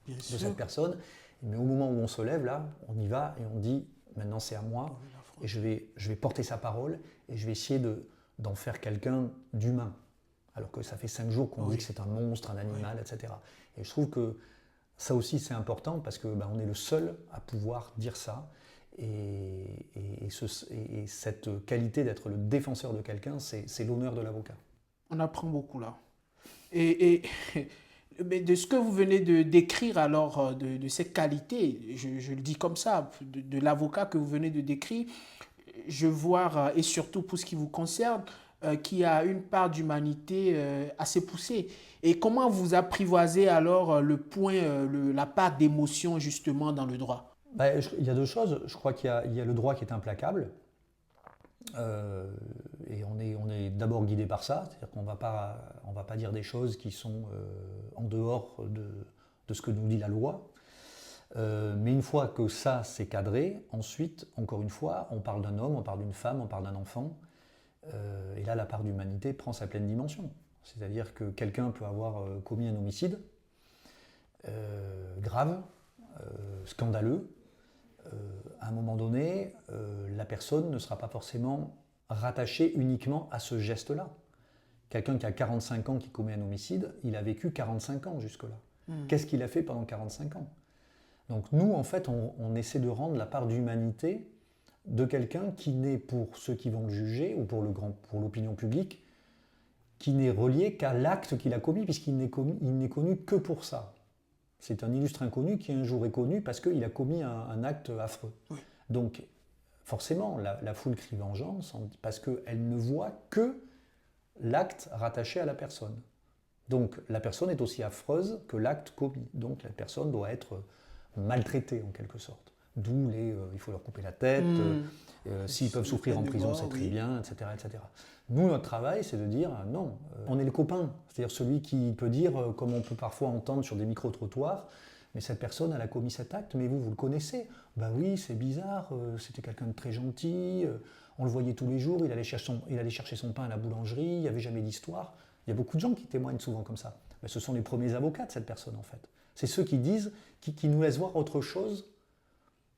de cette personne. Mais au moment où on se lève, là, on y va et on dit, maintenant c'est à moi, et je vais porter sa parole, et je vais essayer d'en faire quelqu'un d'humain. Alors que ça fait 5 jours qu'on dit que c'est un monstre, un animal, etc. Et je trouve que ça aussi c'est important parce que on est le seul à pouvoir dire ça. Et cette qualité d'être le défenseur de quelqu'un, c'est l'honneur de l'avocat. On apprend beaucoup là. Et mais de ce que vous venez de décrire alors, de cette qualité, je le dis comme ça, de l'avocat que vous venez de décrire, je vois, et surtout pour ce qui vous concerne, qui a une part d'humanité assez poussée. Et comment vous apprivoisez alors la part d'émotion justement dans le droit? Il y a deux choses. Je crois qu'il y a le droit qui est implacable. Et on est d'abord guidé par ça. C'est-à-dire qu'on va pas dire des choses qui sont en dehors de ce que nous dit la loi. Mais une fois que ça c'est cadré, ensuite, encore une fois, on parle d'un homme, on parle d'une femme, on parle d'un enfant. Et là, la part d'humanité prend sa pleine dimension. C'est-à-dire que quelqu'un peut avoir commis un homicide grave, scandaleux. À un moment donné, la personne ne sera pas forcément rattachée uniquement à ce geste-là. Quelqu'un qui a 45 ans qui commet un homicide, il a vécu 45 ans jusque-là. Qu'est-ce qu'il a fait pendant 45 ans? Donc nous, en fait, on essaie de rendre la part d'humanité de quelqu'un qui n'est, pour ceux qui vont le juger, ou pour l'opinion publique, qui n'est relié qu'à l'acte qu'il a commis, puisqu'il n'est connu que pour ça. C'est un illustre inconnu qui un jour est connu parce qu'il a commis un acte affreux. Oui. Donc, forcément, la foule crie vengeance parce qu'elle ne voit que l'acte rattaché à la personne. Donc, la personne est aussi affreuse que l'acte commis. Donc, la personne doit être maltraitée en quelque sorte. D'où il faut leur couper la tête, s'ils peuvent souffrir en prison, c'est très bien, etc., etc. Nous, notre travail, c'est de dire non, on est le copain. C'est-à-dire celui qui peut dire, comme on peut parfois entendre sur des micro-trottoirs, mais cette personne, elle a commis cet acte, mais vous le connaissez. Ben oui, c'est bizarre, c'était quelqu'un de très gentil, on le voyait tous les jours, il allait chercher son pain à la boulangerie, il n'y avait jamais d'histoire. Il y a beaucoup de gens qui témoignent souvent comme ça. Mais ce sont les premiers avocats de cette personne, en fait. C'est ceux qui disent, qui nous laissent voir autre chose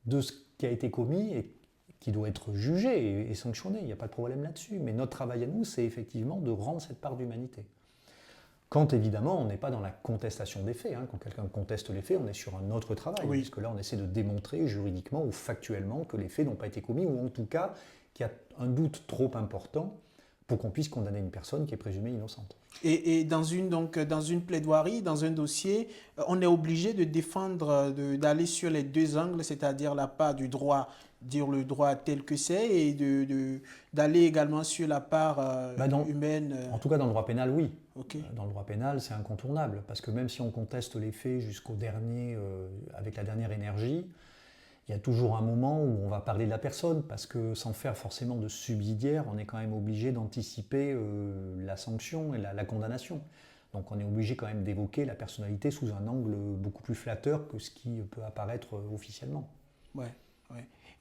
de ce qui a été commis et qui doit être jugé et sanctionné, il n'y a pas de problème là-dessus. Mais notre travail à nous, c'est effectivement de rendre cette part d'humanité. Quand évidemment, on n'est pas dans la contestation des faits. Quand quelqu'un conteste les faits, on est sur un autre travail. Oui. Parce que là, on essaie de démontrer juridiquement ou factuellement que les faits n'ont pas été commis, ou en tout cas qu'il y a un doute trop important pour qu'on puisse condamner une personne qui est présumée innocente. Et dans une plaidoirie, dans un dossier, on est obligé de défendre, d'aller sur les deux angles, c'est-à-dire la part du droit, dire le droit tel que c'est, et d'aller également sur la part humaine. En tout cas, dans le droit pénal, oui. Okay. Dans le droit pénal, c'est incontournable, parce que même si on conteste les faits jusqu'au dernier, avec la dernière énergie, il y a toujours un moment où on va parler de la personne, parce que sans faire forcément de subsidiaire, on est quand même obligé d'anticiper la sanction et la condamnation. Donc on est obligé quand même d'évoquer la personnalité sous un angle beaucoup plus flatteur que ce qui peut apparaître officiellement. Ouais.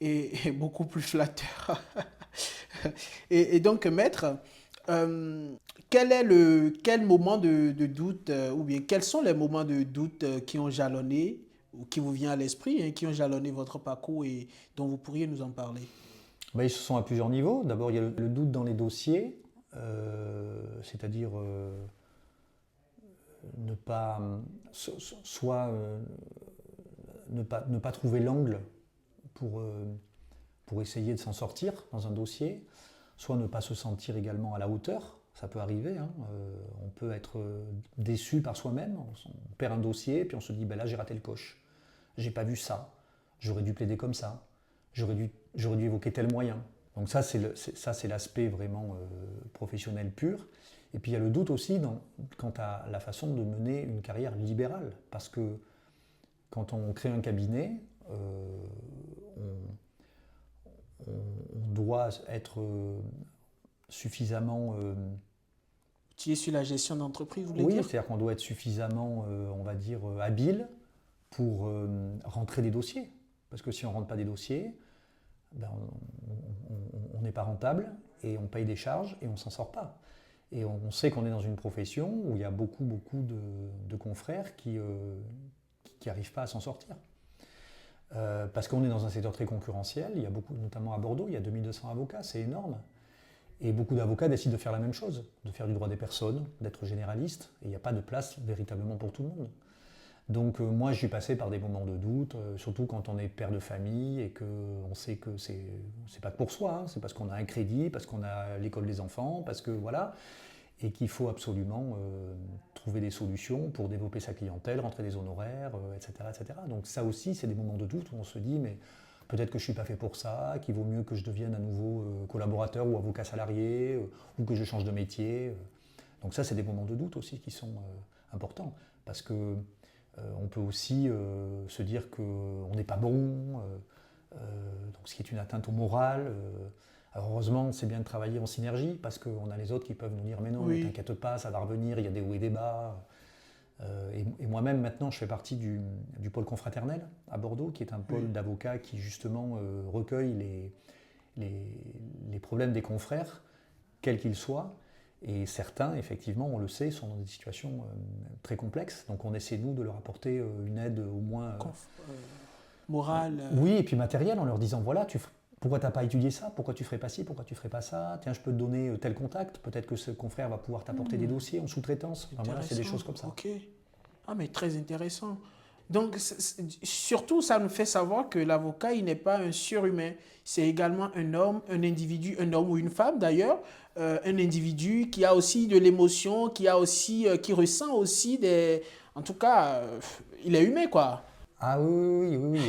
Et beaucoup plus flatteur. et donc, maître, quel moment de doute, ou bien quels sont les moments de doute qui ont jalonné, ou qui vous vient à l'esprit, qui ont jalonné votre parcours et dont vous pourriez nous en parler? Ils se sont à plusieurs niveaux. D'abord, il y a le doute dans les dossiers, c'est-à-dire ne pas trouver l'angle pour essayer de s'en sortir dans un dossier, soit ne pas se sentir également à la hauteur. Ça peut arriver, on peut être déçu par soi-même, on perd un dossier, puis on se dit là j'ai raté le coche, j'ai pas vu ça, j'aurais dû plaider comme ça, j'aurais dû évoquer tel moyen. Donc ça, c'est l'aspect vraiment professionnel pur. Et puis il y a le doute aussi quant à la façon de mener une carrière libérale. Parce que quand on crée un cabinet, on doit être suffisamment... Tu es sur la gestion d'entreprise, vous voulez oui, dire? c'est-à-dire qu'on doit être suffisamment, on va dire, habile pour rentrer des dossiers. Parce que si on ne rentre pas des dossiers, ben, on n'est pas rentable et on paye des charges et on ne s'en sort pas. Et on sait qu'on est dans une profession où il y a beaucoup de confrères qui n'arrivent pas à s'en sortir. Parce qu'on est dans un secteur très concurrentiel, il y a beaucoup, notamment à Bordeaux, il y a 2200 avocats, c'est énorme. Et beaucoup d'avocats décident de faire la même chose, de faire du droit des personnes, d'être généraliste, et il n'y a pas de place véritablement pour tout le monde. Donc moi je suis passé par des moments de doute, surtout quand on est père de famille et qu'on sait que c'est pas que pour soi, hein, c'est parce qu'on a un crédit, parce qu'on a l'école des enfants, parce que voilà, et qu'il faut absolument trouver des solutions pour développer sa clientèle, rentrer des honoraires, etc., etc. Donc ça aussi c'est des moments de doute où on se dit mais peut-être que je ne suis pas fait pour ça, qu'il vaut mieux que je devienne à nouveau collaborateur ou avocat salarié, ou que je change de métier. Donc ça, c'est des moments de doute aussi qui sont importants. Parce que on peut aussi se dire qu'on n'est pas bon, donc ce qui est une atteinte au moral. Alors heureusement, c'est bien de travailler en synergie, parce qu'on a les autres qui peuvent nous dire « mais non, ne t'inquiète pas, ça va revenir, il y a des hauts et des bas ». Et moi-même, maintenant, je fais partie du pôle confraternel à Bordeaux, qui est un pôle d'avocats qui, justement, recueille les problèmes des confrères, quels qu'ils soient. Et certains, effectivement, on le sait, sont dans des situations très complexes. Donc on essaie, nous, de leur apporter une aide au moins... morale. Oui, et puis matérielle, en leur disant, voilà, pourquoi tu n'as pas étudié ça? Pourquoi tu ne ferais pas ci? Pourquoi tu ne ferais pas ça? Tiens, je peux te donner tel contact. Peut-être que ce confrère va pouvoir t'apporter des dossiers en sous-traitance. Enfin, voilà, c'est des choses comme ça. Ok. Ah, mais très intéressant. Donc, surtout, ça nous fait savoir que l'avocat, il n'est pas un surhumain. C'est également un homme, un individu, un homme ou une femme d'ailleurs, un individu qui a aussi de l'émotion, qui ressent aussi des... En tout cas, il est humain, quoi. Ah oui,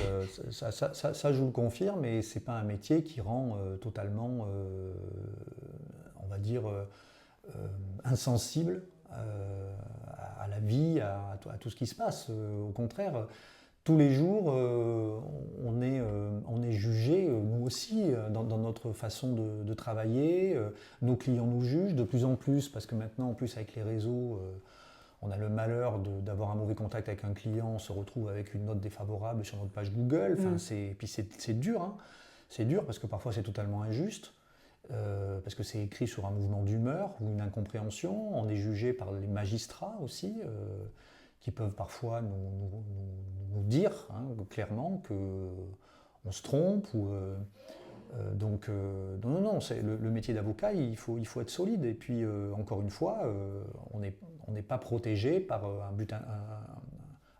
ça, je vous le confirme, mais ce n'est pas un métier qui rend totalement, on va dire, insensible à la vie, à tout ce qui se passe. Au contraire, tous les jours, on est jugé, nous aussi, dans notre façon de travailler. Nos clients nous jugent de plus en plus, parce que maintenant, en plus, avec les réseaux, on a le malheur d'avoir un mauvais contact avec un client, on se retrouve avec une note défavorable sur notre page Google. Enfin, puis c'est dur, hein. C'est dur parce que parfois c'est totalement injuste, parce que c'est écrit sur un mouvement d'humeur ou une incompréhension. On est jugé par les magistrats aussi, qui peuvent parfois nous dire clairement qu'on se trompe. Donc, non, le métier d'avocat, il faut être solide. Et puis, encore une fois, on n'est pas protégé par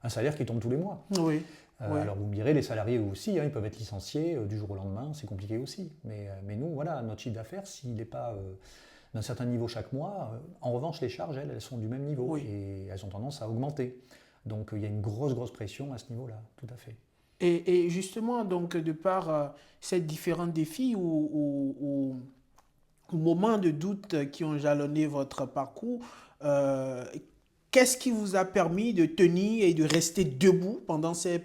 un salaire qui tombe tous les mois. Oui. Alors, vous me direz, les salariés aussi, ils peuvent être licenciés du jour au lendemain, c'est compliqué aussi. Mais nous, voilà, notre chiffre d'affaires, s'il n'est pas d'un certain niveau chaque mois, en revanche, les charges, elles sont du même niveau et elles ont tendance à augmenter. Donc, il y a une grosse pression à ce niveau-là, tout à fait. Et justement, donc, de par ces différents défis ou moments de doute qui ont jalonné votre parcours, qu'est-ce qui vous a permis de tenir et de rester debout pendant ces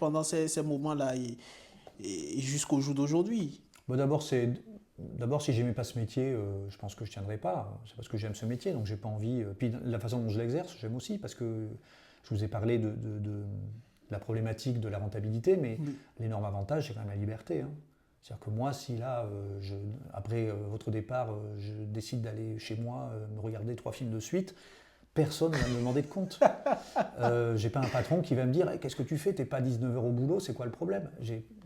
moments-là et jusqu'au jour d'aujourd'hui? Bon, d'abord, si j'aimais pas ce métier, je pense que je tiendrais pas. C'est parce que j'aime ce métier, donc j'ai pas envie. Puis la façon dont je l'exerce, j'aime aussi, parce que je vous ai parlé de la problématique de la rentabilité, mais l'énorme avantage, c'est quand même la liberté. C'est-à-dire que moi, si là, après votre départ, je décide d'aller chez moi me regarder 3 films de suite, personne ne va me demander de compte. J'ai pas un patron qui va me dire hey, qu'est-ce que tu fais, t'es pas 19 heures au boulot, c'est quoi le problème?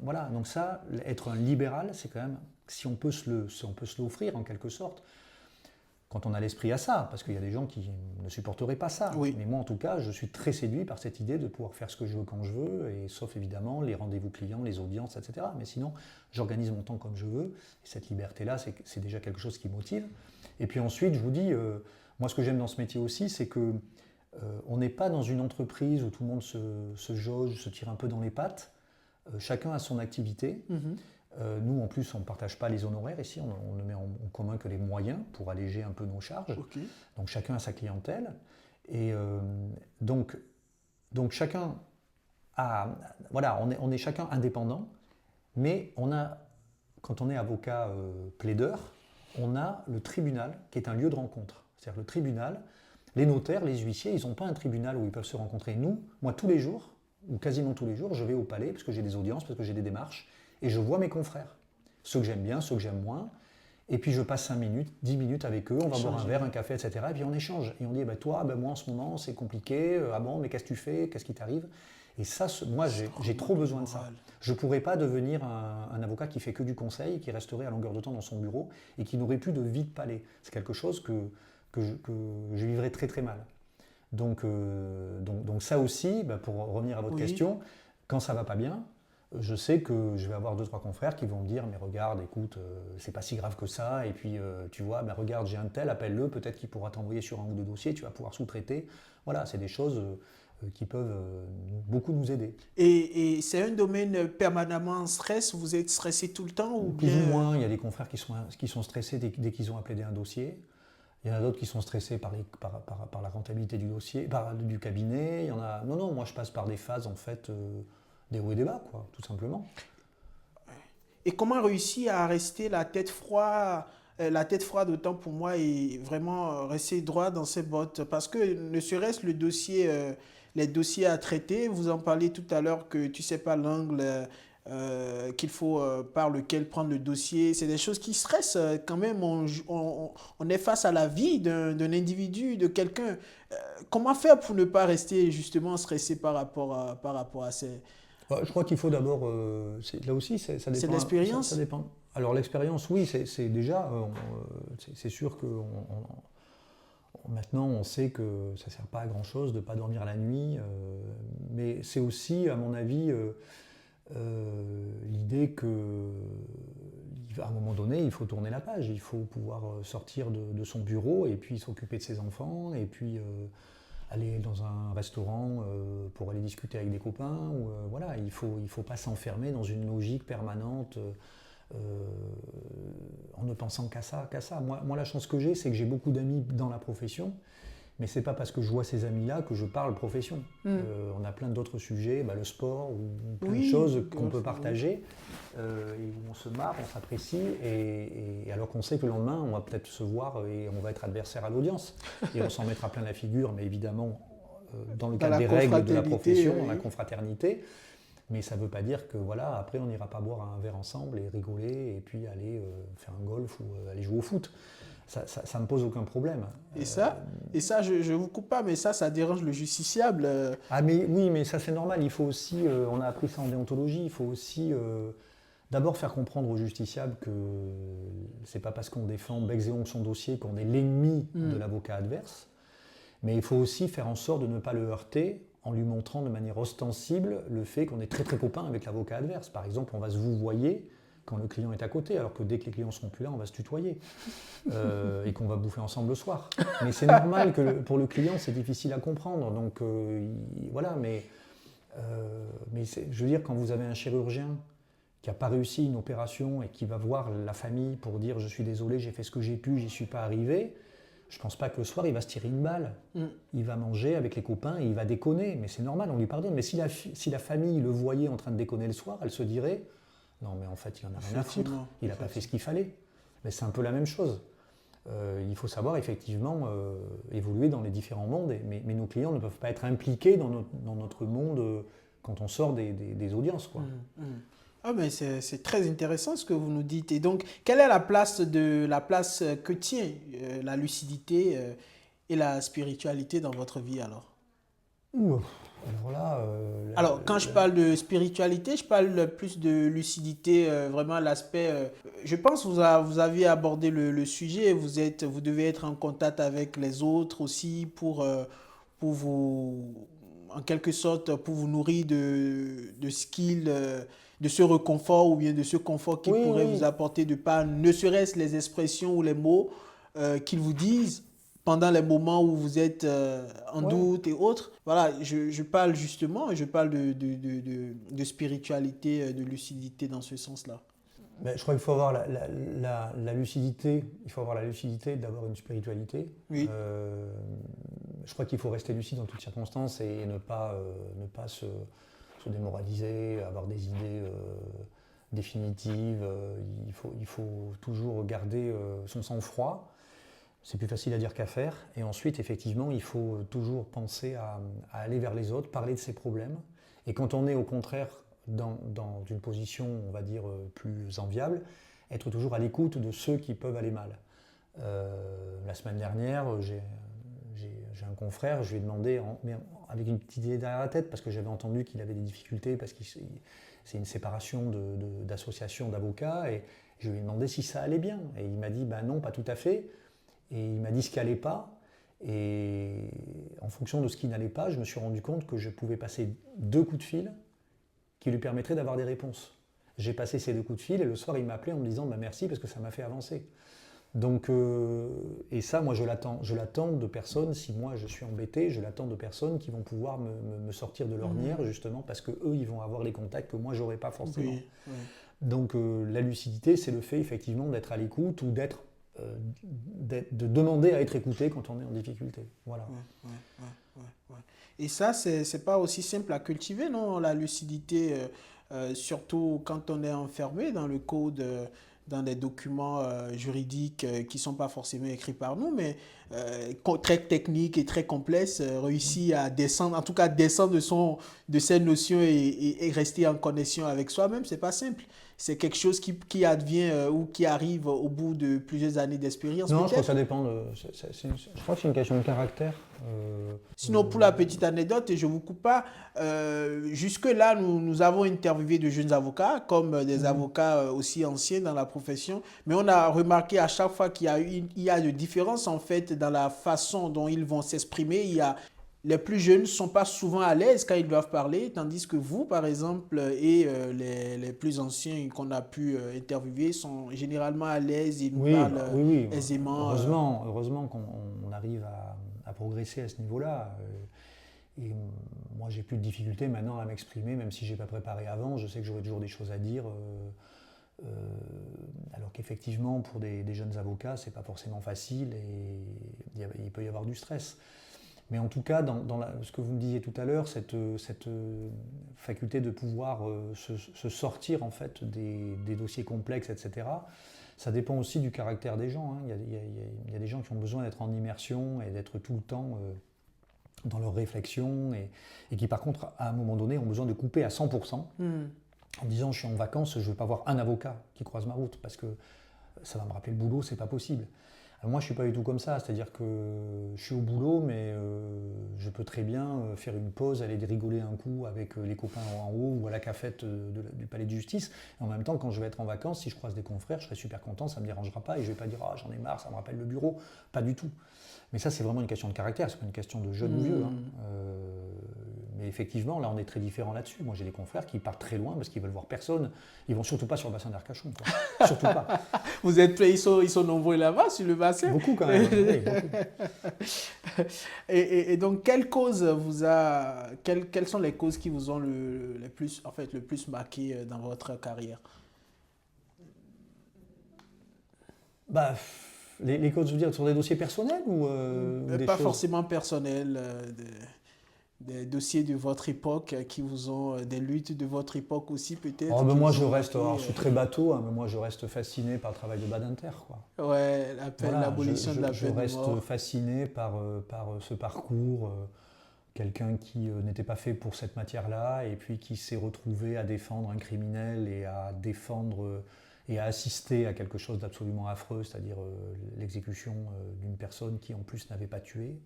Voilà, donc ça, être un libéral, c'est quand même, si on peut se l'offrir en quelque sorte, quand on a l'esprit à ça, parce qu'il y a des gens qui ne supporteraient pas ça. Oui. Mais moi, en tout cas, je suis très séduit par cette idée de pouvoir faire ce que je veux quand je veux, et sauf évidemment les rendez-vous clients, les audiences, etc. Mais sinon, j'organise mon temps comme je veux. Et cette liberté-là, c'est déjà quelque chose qui motive. Et puis ensuite, je vous dis, moi, ce que j'aime dans ce métier aussi, c'est que on n'est pas dans une entreprise où tout le monde se jauge, se tire un peu dans les pattes. Chacun a son activité. Nous, en plus, on ne partage pas les honoraires ici, on ne met en commun que les moyens pour alléger un peu nos charges. Ok. Donc chacun a sa clientèle. Et donc chacun a... Voilà, on est chacun indépendant, mais quand on est avocat plaideur, on a le tribunal qui est un lieu de rencontre. C'est-à-dire le tribunal, les notaires, les huissiers, ils n'ont pas un tribunal où ils peuvent se rencontrer. Moi, tous les jours, ou quasiment tous les jours, je vais au palais parce que j'ai des audiences, parce que j'ai des démarches, et je vois mes confrères. Ceux que j'aime bien, ceux que j'aime moins. Et puis je passe 5 minutes, 10 minutes avec eux, on va boire un verre, un café, etc. Et puis on échange. Et on dit, toi, moi en ce moment, c'est compliqué. Ah bon, mais qu'est-ce que tu fais? Qu'est-ce qui t'arrive? Et ça, moi, j'ai trop besoin de ça. Je ne pourrais pas devenir un avocat qui fait que du conseil, qui resterait à longueur de temps dans son bureau et qui n'aurait plus de vie de palais. C'est quelque chose que je vivrais très très mal. Donc ça aussi, pour revenir à votre question, quand ça ne va pas bien, je sais que je vais avoir 2-3 confrères qui vont me dire mais regarde, écoute, c'est pas si grave que ça, et puis tu vois, regarde, j'ai un tel, appelle-le, peut-être qu'il pourra t'envoyer sur un ou deux dossiers, tu vas pouvoir sous-traiter. Voilà, c'est des choses qui peuvent beaucoup nous aider. Et c'est un domaine permanemment en stress? Vous êtes stressé tout le temps ou Plus bien... ou moins, il y a des confrères qui sont stressés dès qu'ils ont à plaider un dossier. Il y en a d'autres qui sont stressés par la rentabilité du dossier, du cabinet. Il y en a... Non, moi je passe par des phases en fait, des hauts et des bas, quoi, tout simplement. Et comment réussir à rester la tête froide? La tête froide, autant pour moi, et vraiment rester droit dans ses bottes. Parce que ne serait-ce les dossiers à traiter, vous en parlez tout à l'heure que tu ne sais pas l'angle qu'il faut par lequel prendre le dossier. C'est des choses qui stressent quand même. On est face à la vie d'un individu, de quelqu'un. Comment faire pour ne pas rester justement stressé par rapport à ces... Je crois qu'il faut d'abord, là aussi, ça dépend. C'est de l'expérience? Ça dépend. Alors l'expérience, oui, c'est déjà, c'est sûr que maintenant on sait que ça ne sert pas à grand chose de ne pas dormir la nuit, mais c'est aussi, à mon avis, l'idée qu'à un moment donné, il faut tourner la page, il faut pouvoir sortir de son bureau et puis s'occuper de ses enfants et puis aller dans un restaurant pour aller discuter avec des copains. Voilà, il faut pas s'enfermer dans une logique permanente en ne pensant qu'à ça. Moi, la chance que j'ai, c'est que j'ai beaucoup d'amis dans la profession. Mais c'est pas parce que je vois ces amis-là que je parle profession. On a plein d'autres sujets, le sport ou plein de choses qu'on peut partager, et où on se marre, on s'apprécie, et alors qu'on sait que le lendemain, on va peut-être se voir et on va être adversaire à l'audience. Et on s'en mettra plein la figure, mais évidemment, dans le cadre des règles de la profession, dans la confraternité. Mais ça ne veut pas dire que voilà, après on n'ira pas boire un verre ensemble et rigoler, et puis aller faire un golf ou aller jouer au foot. Ça ne me pose aucun problème. Et ça, je ne vous coupe pas, mais ça dérange le justiciable. Ah mais oui, mais ça c'est normal. Il faut aussi, on a appris ça en déontologie, il faut aussi d'abord faire comprendre au justiciable que c'est pas parce qu'on défend bec et ongles son dossier qu'on est l'ennemi de l'avocat adverse. Mais il faut aussi faire en sorte de ne pas le heurter en lui montrant de manière ostensible le fait qu'on est très très copain avec l'avocat adverse. Par exemple, on va se vouvoyer quand le client est à côté, alors que dès que les clients ne seront plus là, on va se tutoyer et qu'on va bouffer ensemble le soir. Mais c'est normal que pour le client, c'est difficile à comprendre. Donc voilà, mais je veux dire, quand vous avez un chirurgien qui n'a pas réussi une opération et qui va voir la famille pour dire « je suis désolé, j'ai fait ce que j'ai pu, j'y suis pas arrivé », je ne pense pas que le soir, il va se tirer une balle. Il va manger avec les copains et il va déconner. Mais c'est normal, on lui pardonne. Mais si la famille le voyait en train de déconner le soir, elle se dirait « non, mais en fait, il n'en a rien à foutre. Il n'a pas fait ce qu'il fallait. » Mais c'est un peu la même chose. Il faut savoir effectivement évoluer dans les différents mondes. Mais nos clients ne peuvent pas être impliqués dans notre monde quand on sort des audiences, quoi. Ah, mais c'est très intéressant ce que vous nous dites. Et donc, quelle est la place que tient la lucidité et la spiritualité dans votre vie alors? Alors là, alors, quand je parle de spiritualité, je parle plus de lucidité, vraiment l'aspect... je pense que vous avez abordé le sujet, vous devez être en contact avec les autres aussi pour vous, en quelque sorte, pour vous nourrir de skills, de ce réconfort ou bien de ce confort qu'ils pourraient vous apporter de par, ne serait-ce les expressions ou les mots qu'ils vous disent pendant les moments où vous êtes en doute et autres. Voilà, je parle justement, de spiritualité, de lucidité dans ce sens-là. Ben, je crois qu'il faut avoir la lucidité, il faut avoir la lucidité d'avoir une spiritualité. Oui. Je crois qu'il faut rester lucide dans toutes circonstances et ne pas se démoraliser, avoir des idées définitives. Il faut toujours garder son sang-froid. C'est plus facile à dire qu'à faire. Et ensuite, effectivement, il faut toujours penser à aller vers les autres, parler de ses problèmes. Et quand on est au contraire dans une position, on va dire, plus enviable, être toujours à l'écoute de ceux qui peuvent aller mal. La semaine dernière, j'ai un confrère, je lui ai demandé, mais avec une petite idée derrière la tête, parce que j'avais entendu qu'il avait des difficultés, parce que c'est une séparation d'associations d'avocats, et je lui ai demandé si ça allait bien. Et il m'a dit, ben non, pas tout à fait. Et il m'a dit ce qui n'allait pas. Et en fonction de ce qui n'allait pas, je me suis rendu compte que je pouvais passer 2 coups de fil qui lui permettraient d'avoir des réponses. J'ai passé ces 2 coups de fil et le soir, il m'a appelé en me disant bah, merci parce que ça m'a fait avancer. Donc, et ça, moi, je l'attends. Je l'attends de personnes, si moi je suis embêté, je l'attends de personnes qui vont pouvoir me sortir de l'ornière, justement, parce qu'eux, ils vont avoir les contacts que moi, je n'aurai pas forcément. Oui, oui. Donc, la lucidité, c'est le fait, effectivement, d'être à l'écoute ou de demander à être écouté quand on est en difficulté. Voilà. Ouais. Et ça, c'est pas aussi simple à cultiver, non, la lucidité, surtout quand on est enfermé dans le code, dans des documents juridiques qui sont pas forcément écrits par nous, mais très techniques et très complexes, réussir à descendre, en tout cas descendre de ces notions et rester en connexion avec soi-même, c'est pas simple. C'est quelque chose qui advient ou qui arrive au bout de plusieurs années d'expérience, Non, je crois peut-être. que ça dépend. Je crois que c'est une question de caractère. Sinon, pour la petite anecdote, et je ne vous coupe pas, jusque-là, nous avons interviewé de jeunes avocats, comme des avocats aussi anciens dans la profession, mais on a remarqué à chaque fois qu'il y a de différences en fait dans la façon dont ils vont s'exprimer. Les plus jeunes ne sont pas souvent à l'aise quand ils doivent parler, tandis que vous, par exemple, et les plus anciens qu'on a pu interviewer sont généralement à l'aise, ils nous Oui, parlent bah, oui. aisément. Heureusement qu'on arrive à progresser à ce niveau-là. Et moi, j'ai plus de difficultés maintenant à m'exprimer, même si je n'ai pas préparé avant. Je sais que j'aurai toujours des choses à dire. Alors qu'effectivement, pour des jeunes avocats, c'est pas forcément facile et il peut y avoir du stress. Mais en tout cas, dans ce que vous me disiez tout à l'heure, cette faculté de pouvoir se sortir en fait des dossiers complexes, etc., ça dépend aussi du caractère des gens. Hein. Il y a des gens qui ont besoin d'être en immersion et d'être tout le temps dans leur réflexion et qui par contre, à un moment donné, ont besoin de couper à 100% en disant je suis en vacances, je ne veux pas voir un avocat qui croise ma route parce que ça va me rappeler le boulot, c'est pas possible. Alors moi, je ne suis pas du tout comme ça, c'est-à-dire que je suis au boulot, mais je peux très bien faire une pause, aller rigoler un coup avec les copains en haut ou à la cafette du palais de justice. Et en même temps, quand je vais être en vacances, si je croise des confrères, je serai super content, ça ne me dérangera pas et je ne vais pas dire ah, j'en ai marre, ça me rappelle le bureau. Pas du tout. Mais ça, c'est vraiment une question de caractère, c'est pas une question de jeune ou vieux. Hein. Mais effectivement, là, on est très différents là-dessus. Moi, j'ai des confrères qui partent très loin parce qu'ils veulent voir personne. Ils vont surtout pas sur le bassin d'Arcachon. Surtout pas. Vous êtes prêts, ils sont nombreux là-bas sur le bassin. Beaucoup quand même. Oui, beaucoup. Et donc, quelles sont les causes qui vous ont le plus marqué dans votre carrière? Bah, les causes, je veux dire, sur des dossiers personnels ou des Pas choses... forcément personnelles, des dossiers de votre époque qui vous ont, des luttes de votre époque aussi peut-être. Oh, ben moi, je marqué, suis très bateau, hein, mais moi, je reste fasciné par le travail de Badinter, quoi. Ouais, Voilà, l'abolition de la je peine de reste mort. fasciné par ce parcours. Quelqu'un qui n'était pas fait pour cette matière-là et puis qui s'est retrouvé à défendre un criminel et à défendre et à assister à quelque chose d'absolument affreux, c'est-à-dire l'exécution d'une personne qui en plus n'avait pas tué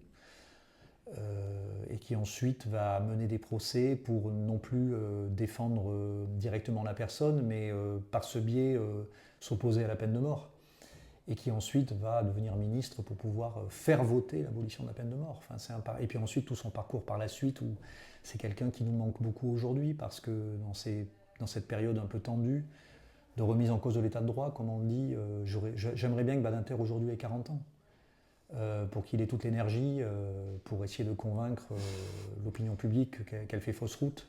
et qui ensuite va mener des procès pour non plus défendre directement la personne, mais par ce biais s'opposer à la peine de mort et qui ensuite va devenir ministre pour pouvoir faire voter l'abolition de la peine de mort. Enfin, et puis ensuite tout son parcours par la suite, où c'est quelqu'un qui nous manque beaucoup aujourd'hui, parce que dans cette période un peu tendue, de remise en cause de l'état de droit, comme on le dit, j'aimerais bien que Badinter aujourd'hui ait 40 ans, pour qu'il ait toute l'énergie pour essayer de convaincre l'opinion publique qu'elle fait fausse route,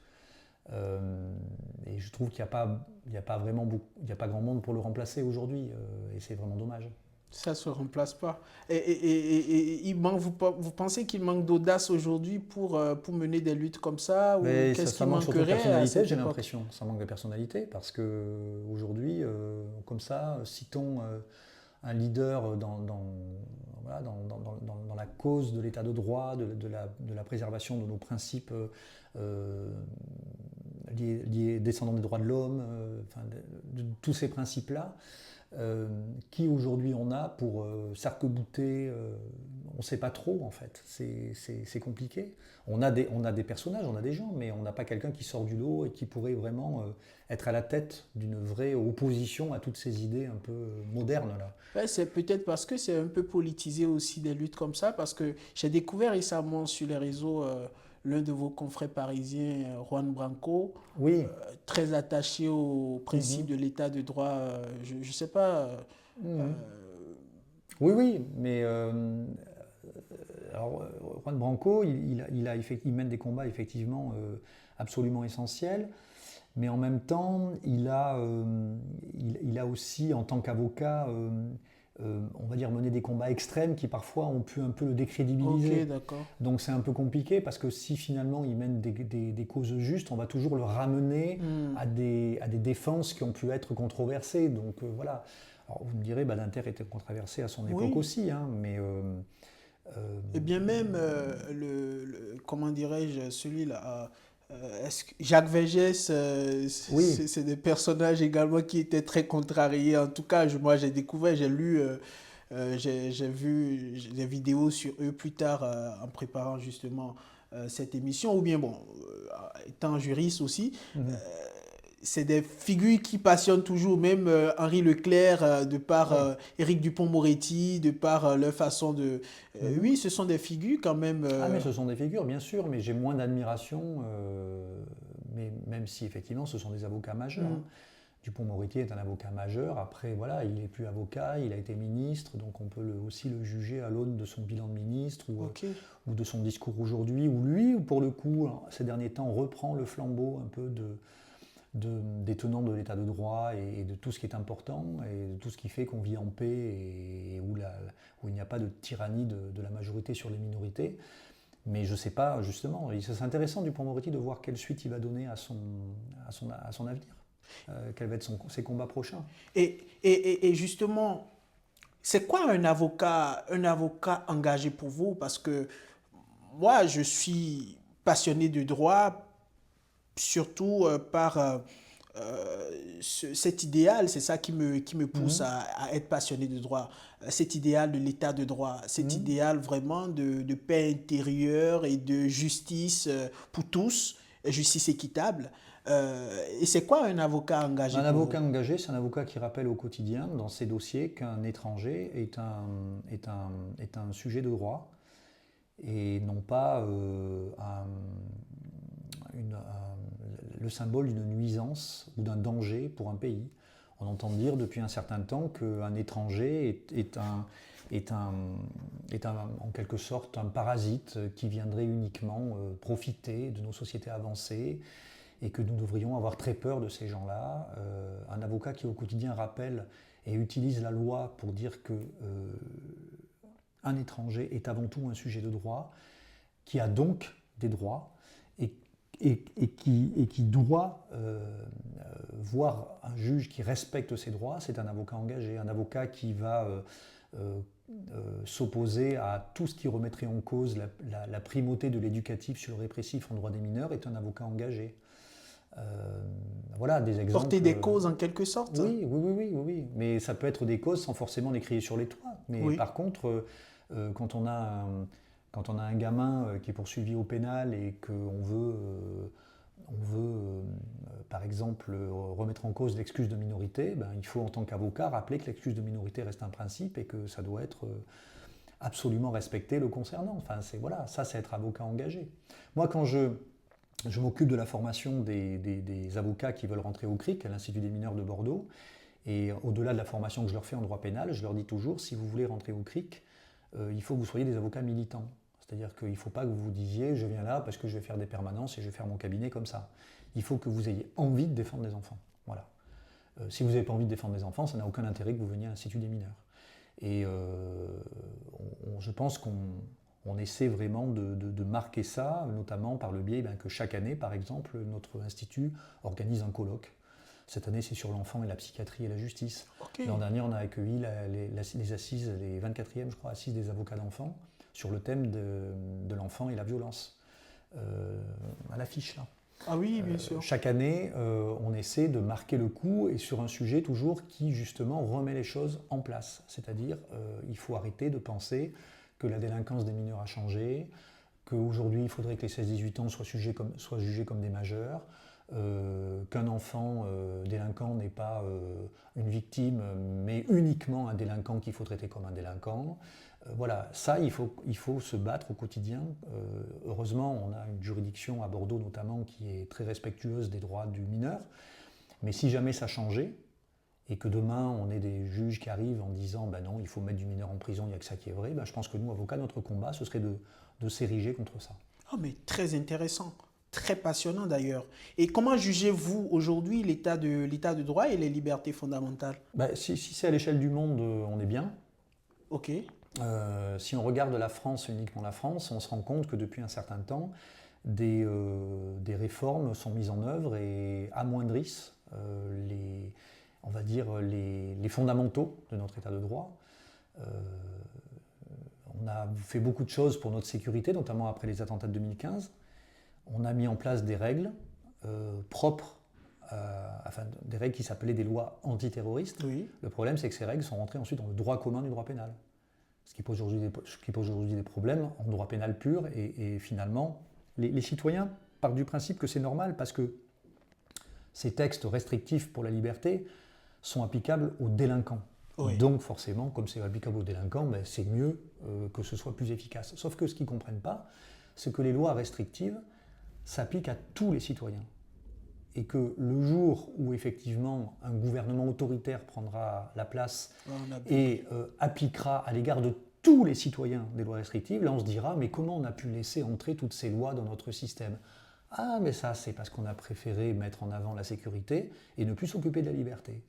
Et je trouve qu'il n'y a pas vraiment il n'y a pas grand monde pour le remplacer aujourd'hui, et c'est vraiment dommage. Ça ne se remplace pas. Et il manque, vous pensez qu'il manque d'audace aujourd'hui pour mener des luttes comme ça ou Mais qu'est-ce ça qui manque surtout de manquerait à personnalité, cette j'ai époque? l'impression. Ça manque de personnalité parce que aujourd'hui, comme ça, citons un leader voilà, dans la cause de l'état de droit, de la préservation de nos principes descendants des droits de l'homme, enfin, de tous ces principes-là. Qui aujourd'hui on a pour s'arc-bouter, on ne sait pas trop en fait, c'est compliqué. On a des personnages, on a des gens, mais on n'a pas quelqu'un qui sort du lot et qui pourrait vraiment être à la tête d'une vraie opposition à toutes ces idées un peu modernes là. Ouais, c'est peut-être parce que c'est un peu politisé aussi des luttes comme ça, parce que j'ai découvert récemment sur les réseaux l'un de vos confrères parisiens, Juan Branco, Oui. très attaché au principe Mhm. de l'état de droit. Je ne sais pas. Mhm. Oui, oui, mais alors, Juan Branco, il mène des combats effectivement absolument essentiels. Mais en même temps, il a aussi, en tant qu'avocat, on va dire, mené des combats extrêmes qui parfois ont pu un peu le Ok, décrédibiliser. d'accord. Donc c'est un peu compliqué parce que si finalement il mène des causes justes, on va toujours le ramener Hmm. à des défenses qui ont pu être controversées. Donc voilà. Alors vous me direz, Badinter était controversé à son époque Oui. aussi, hein, mais Et bien même, comment dirais-je, celui-là, Jacques Vergès, oui. c'est des personnages également qui étaient très contrariés. En tout cas, moi j'ai découvert, j'ai lu, j'ai vu des vidéos sur eux plus tard en préparant justement cette émission. Ou bien, bon, étant juriste aussi, euh, Mhm. c'est des figures qui passionnent toujours, même Henri Leclerc, de par Oui. Éric Dupond-Moretti, de par leur façon de... Mhm. oui, ce sont des figures quand même... Ah, mais ce sont des figures, bien sûr, mais j'ai moins d'admiration, mais même si effectivement ce sont des avocats majeurs, hein. hmm, Dupond-Moretti est un avocat majeur. Après, voilà, il n'est plus avocat, il a été ministre, donc on peut aussi le juger à l'aune de son bilan de ministre ok. ou de son discours aujourd'hui, où lui, pour le coup, ces derniers temps, reprend le flambeau un peu des tenants de l'état de droit et de tout ce qui est important et de tout ce qui fait qu'on vit en paix et où il n'y a pas de tyrannie de la majorité sur les minorités. Mais je ne sais pas, justement, c'est intéressant Dupond-Moretti de voir quelle suite il va donner à son avenir, quels vont être ses combats prochains. Et justement, c'est quoi un avocat engagé pour vous? Parce que moi, je suis passionné de droit, surtout par cet idéal, c'est ça qui me pousse Mhm. à être passionné de droit, cet idéal de l'état de droit, cet Mhm. idéal vraiment de paix intérieure et de justice pour tous, justice équitable. Et c'est quoi un avocat engagé Un pour vous? avocat engagé, c'est un avocat qui rappelle au quotidien, dans ses dossiers, qu'un étranger est un sujet de droit et non pas le symbole d'une nuisance ou d'un danger pour un pays. On entend dire depuis un certain temps qu'un étranger est en quelque sorte un parasite qui viendrait uniquement profiter de nos sociétés avancées et que nous devrions avoir très peur de ces gens-là. Un avocat qui au quotidien rappelle et utilise la loi pour dire que un étranger est avant tout un sujet de droit, qui a donc des droits et, et qui doit voir un juge qui respecte ses droits. C'est un avocat engagé, un avocat qui va s'opposer à tout ce qui remettrait en cause la primauté de l'éducatif sur le répressif en droit des mineurs est un avocat engagé. Euh, voilà des Porter exemples. des causes en quelque sorte? Oui, oui, oui, oui, oui, oui. Mais ça peut être des causes sans forcément les crier sur les toits. Mais Oui. par contre, quand quand on a un gamin qui est poursuivi au pénal et qu'on veut, par exemple, remettre en cause l'excuse de minorité, ben, il faut en tant qu'avocat rappeler que l'excuse de minorité reste un principe et que ça doit être absolument respecté le concernant. Enfin, voilà, ça c'est être avocat engagé. Moi, quand je m'occupe de la formation des avocats qui veulent rentrer au CRIC, à l'Institut des mineurs de Bordeaux. Et au-delà de la formation que je leur fais en droit pénal, je leur dis toujours, si vous voulez rentrer au CRIC, il faut que vous soyez des avocats militants. C'est-à-dire qu'il ne faut pas que vous vous disiez, je viens là parce que je vais faire des permanences et je vais faire mon cabinet comme ça. il faut que vous ayez envie de défendre des enfants. Voilà. Si vous n'avez pas envie de défendre des enfants, ça n'a aucun intérêt que vous veniez à l'Institut des mineurs. Et je pense qu'on essaie vraiment de marquer ça, notamment par le biais que chaque année, par exemple, notre institut organise un colloque. Cette année, c'est sur l'enfant et la psychiatrie et la justice. Okay. L'an dernier, on a accueilli les assises, les 24e, je crois, assises des avocats d'enfants, sur le thème de l'enfant et la violence. À l'affiche, là. Ah oui, bien sûr. Chaque année, on essaie de marquer le coup et sur un sujet toujours qui, justement, remet les choses en place. C'est-à-dire, il faut arrêter de penser que la délinquance des mineurs a changé, qu'aujourd'hui, il faudrait que les 16-18 ans soient jugés comme des majeurs, qu'un enfant délinquant n'est pas une victime, mais uniquement un délinquant qu'il faut traiter comme un délinquant. Voilà, ça, il faut se battre au quotidien. Heureusement, on a une juridiction à Bordeaux notamment qui est très respectueuse des droits du mineur. Mais si jamais ça changeait, et que demain on ait des juges qui arrivent en disant « non, il faut mettre du mineur en prison, il n'y a que ça qui est vrai », je pense que nous, avocats, notre combat, ce serait de s'ériger contre ça. Oh, mais très intéressant. Très passionnant d'ailleurs. Et comment jugez-vous aujourd'hui l'état de droit et les libertés fondamentales? Si c'est à l'échelle du monde, on est bien. Ok. Si on regarde la France, uniquement la France, on se rend compte que depuis un certain temps, des réformes sont mises en œuvre et amoindrissent les fondamentaux de notre état de droit. On a fait beaucoup de choses pour notre sécurité, notamment après les attentats de 2015. On a mis en place des règles propres, des règles qui s'appelaient des lois antiterroristes. Oui. Le problème, c'est que ces règles sont rentrées ensuite dans le droit commun du droit pénal. Ce qui pose aujourd'hui des problèmes en droit pénal pur. Et finalement, les citoyens partent du principe que c'est normal parce que ces textes restrictifs pour la liberté sont applicables aux délinquants. Oui. Donc forcément, comme c'est applicable aux délinquants, c'est mieux que ce soit plus efficace. Sauf que ce qu'ils ne comprennent pas, c'est que les lois restrictives s'appliquent à tous les citoyens. Et que le jour où effectivement un gouvernement autoritaire prendra la place et appliquera à l'égard de tous les citoyens des lois restrictives, là on se dira mais comment on a pu laisser entrer toutes ces lois dans notre système? Ah mais ça c'est parce qu'on a préféré mettre en avant la sécurité et ne plus s'occuper de la liberté.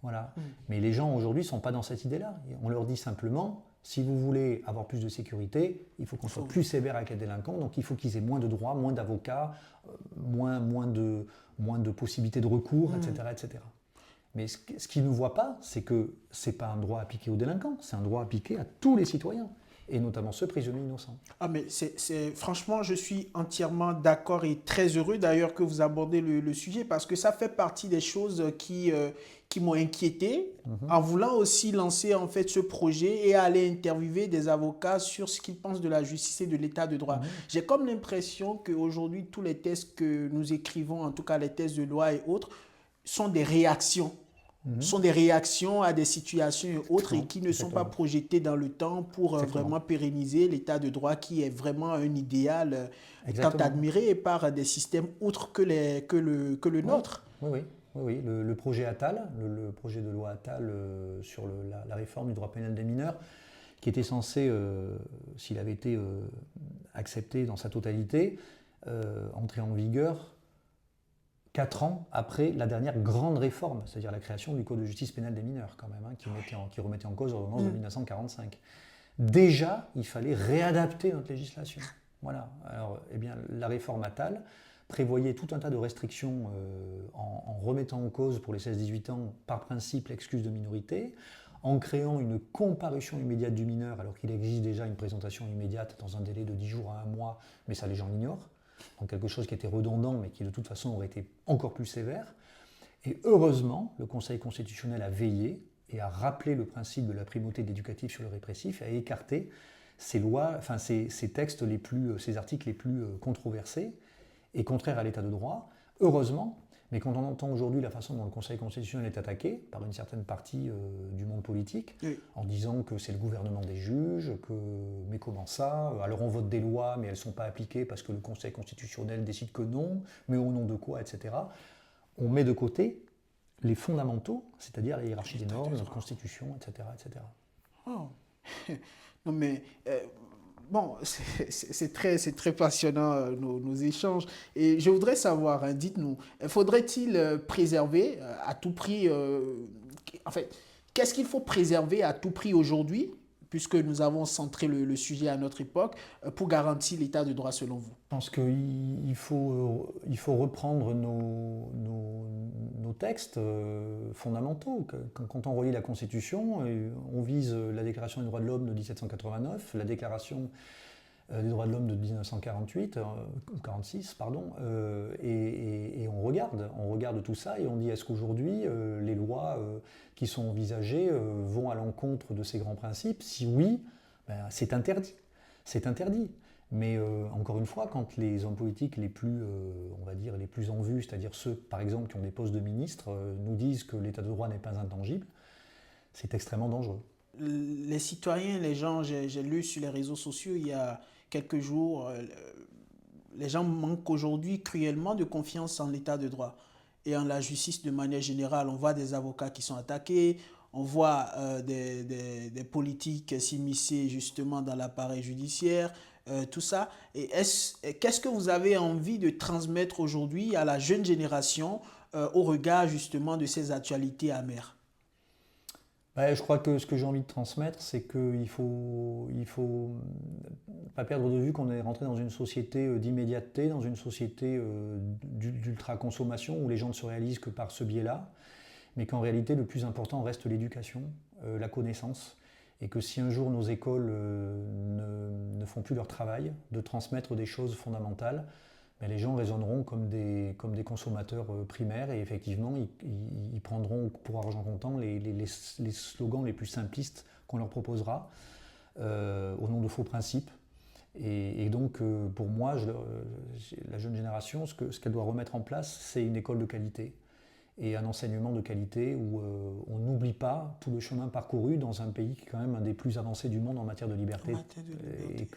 Voilà. Mais les gens aujourd'hui ne sont pas dans cette idée-là. On leur dit simplement, si vous voulez avoir plus de sécurité, il faut qu'on soit plus sévère avec les délinquants, donc il faut qu'ils aient moins de droits, moins d'avocats, moins de possibilités de recours, etc., etc. Mais ce qu'ils ne voient pas, c'est que ce n'est pas un droit appliqué aux délinquants, c'est un droit appliqué à tous les citoyens, et notamment ceux prisonniers innocents. Ah mais franchement, je suis entièrement d'accord et très heureux d'ailleurs que vous abordez le sujet parce que ça fait partie des choses qui m'ont inquiété en voulant aussi lancer en fait ce projet et aller interviewer des avocats sur ce qu'ils pensent de la justice et de l'état de droit. J'ai comme l'impression qu'aujourd'hui, tous les textes que nous écrivons, en tout cas les textes de loi et autres, sont des réactions. Sont des réactions à des situations et autres et qui ne sont pas projetées dans le temps pour vraiment pérenniser l'état de droit qui est vraiment un idéal tant admiré par des systèmes autres que le nôtre. Oui. Le projet Attal, le projet de loi Attal sur la réforme du droit pénal des mineurs, qui était censé, s'il avait été accepté dans sa totalité, entrer en vigueur 4 ans après la dernière grande réforme, c'est-à-dire la création du Code de justice pénale des mineurs, quand même, qui remettait en cause l'ordonnance de 1945. Déjà, il fallait réadapter notre législation. Voilà. Alors, la réforme Attal prévoyait tout un tas de restrictions en remettant en cause pour les 16-18 ans, par principe, l'excuse de minorité, en créant une comparution immédiate du mineur, alors qu'il existe déjà une présentation immédiate dans un délai de 10 jours à 1 mois, mais ça les gens l'ignorent. Donc quelque chose qui était redondant, mais qui de toute façon aurait été encore plus sévère. Et heureusement, le Conseil constitutionnel a veillé et a rappelé le principe de la primauté de l'éducatif sur le répressif et a écarté ces textes ces articles les plus controversés et contraires à l'état de droit. Heureusement, mais quand on entend aujourd'hui la façon dont le Conseil constitutionnel est attaqué par une certaine partie du monde politique, en disant que c'est le gouvernement des juges, mais comment ça? Alors on vote des lois, mais elles ne sont pas appliquées parce que le Conseil constitutionnel décide que non, mais au nom de quoi, etc. On met de côté les fondamentaux, c'est-à-dire la hiérarchie des normes, notre Constitution, etc. etc. Oh. Non mais... Bon, c'est très passionnant nos échanges. Et je voudrais savoir, hein, dites-nous, faudrait-il préserver à tout prix, en fait, qu'est-ce qu'il faut préserver à tout prix aujourd'hui, puisque nous avons centré le sujet à notre époque, pour garantir l'état de droit selon vous? Je pense il faut reprendre nos textes fondamentaux. Quand on relit la Constitution, on vise la Déclaration des droits de l'homme de 1789, la Déclaration des droits de l'homme de 1948, 46, pardon, et on regarde tout ça et on dit est-ce qu'aujourd'hui les lois qui sont envisagées vont à l'encontre de ces grands principes? Si oui, ben, c'est interdit. C'est interdit. Mais encore une fois, quand les hommes politiques les plus, on va dire, les plus en vue, c'est-à-dire ceux, par exemple, qui ont des postes de ministre, nous disent que l'état de droit n'est pas intangible, c'est extrêmement dangereux. Les citoyens, les gens, j'ai lu sur les réseaux sociaux il y a quelques jours, les gens manquent aujourd'hui cruellement de confiance en l'état de droit et en la justice de manière générale. On voit des avocats qui sont attaqués, on voit des politiques s'immiscer justement dans l'appareil judiciaire, tout ça. Et qu'est-ce que vous avez envie de transmettre aujourd'hui à la jeune génération au regard justement de ces actualités amères? Ouais, je crois que ce que j'ai envie de transmettre, c'est qu'il faut pas perdre de vue qu'on est rentré dans une société d'immédiateté, dans une société d'ultra-consommation où les gens ne se réalisent que par ce biais-là, mais qu'en réalité, le plus important reste l'éducation, la connaissance, et que si un jour nos écoles ne font plus leur travail de transmettre des choses fondamentales, ben les gens raisonneront comme des consommateurs primaires et effectivement, ils prendront pour argent comptant les slogans les plus simplistes qu'on leur proposera au nom de faux principes. Et donc, pour moi, la jeune génération, ce qu'elle doit remettre en place, c'est une école de qualité et un enseignement de qualité où on n'oublie pas tout le chemin parcouru dans un pays qui est quand même un des plus avancés du monde en matière de liberté.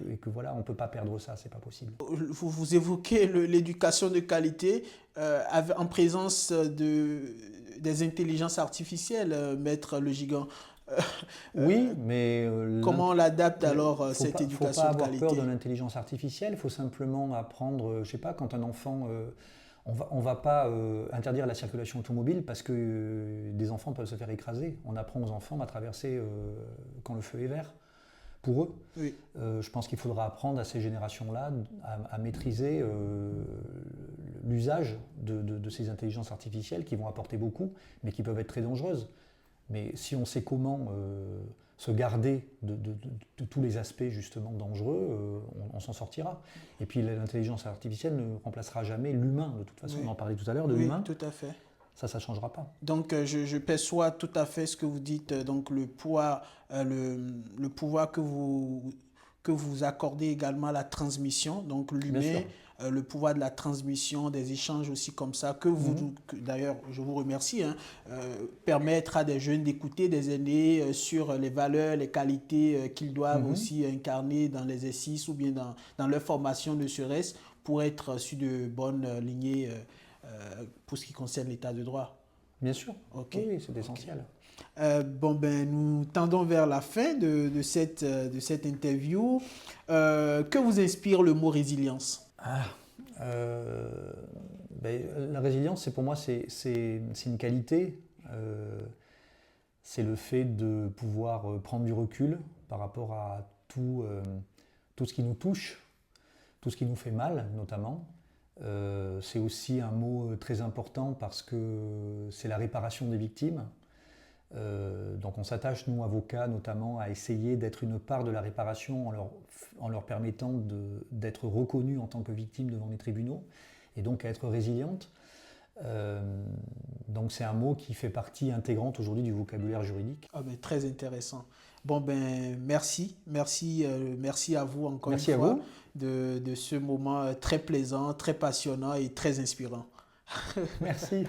Et que voilà, on ne peut pas perdre ça, c'est pas possible. Vous évoquez l'éducation de qualité en présence des intelligences artificielles, Maître Le Gigant. Oui, mais comment on l'adapte alors cette éducation de qualité? Il ne faut pas avoir peur de l'intelligence artificielle, il faut simplement apprendre, je ne sais pas, quand un enfant... on ne va pas interdire la circulation automobile parce que des enfants peuvent se faire écraser. On apprend aux enfants à traverser quand le feu est vert, pour eux. Oui. Je pense qu'il faudra apprendre à ces générations-là à maîtriser l'usage de ces intelligences artificielles qui vont apporter beaucoup, mais qui peuvent être très dangereuses. Mais si on sait comment se garder de tous les aspects justement dangereux, on s'en sortira. Et puis l'intelligence artificielle ne remplacera jamais l'humain de toute façon. Oui. On en parlait tout à l'heure de l'humain. Oui, tout à fait. Ça ne changera pas. Donc je perçois tout à fait ce que vous dites, donc le pouvoir que vous accordez également à la transmission, donc l'humain, le pouvoir de la transmission, des échanges aussi comme ça, d'ailleurs je vous remercie, permettre à des jeunes d'écouter des aînés sur les valeurs, les qualités qu'ils doivent aussi incarner dans l'exercice ou bien dans leur formation de serait-ce pour être sur de bonnes lignées pour ce qui concerne l'état de droit. Bien sûr, okay. Oui, c'est essentiel. Nous tendons vers la fin de cette interview. Que vous inspire le mot résilience? La résilience, pour moi, c'est une qualité. C'est le fait de pouvoir prendre du recul par rapport à tout ce qui nous touche, tout ce qui nous fait mal, notamment. C'est aussi un mot très important parce que c'est la réparation des victimes. Donc on s'attache, nous, avocats, notamment, à essayer d'être une part de la réparation en leur permettant d'être reconnus en tant que victimes devant les tribunaux et donc à être résilientes. Donc c'est un mot qui fait partie intégrante aujourd'hui du vocabulaire juridique. Très intéressant. Merci à vous encore merci une fois vous. De ce moment très plaisant, très passionnant et très inspirant. Merci.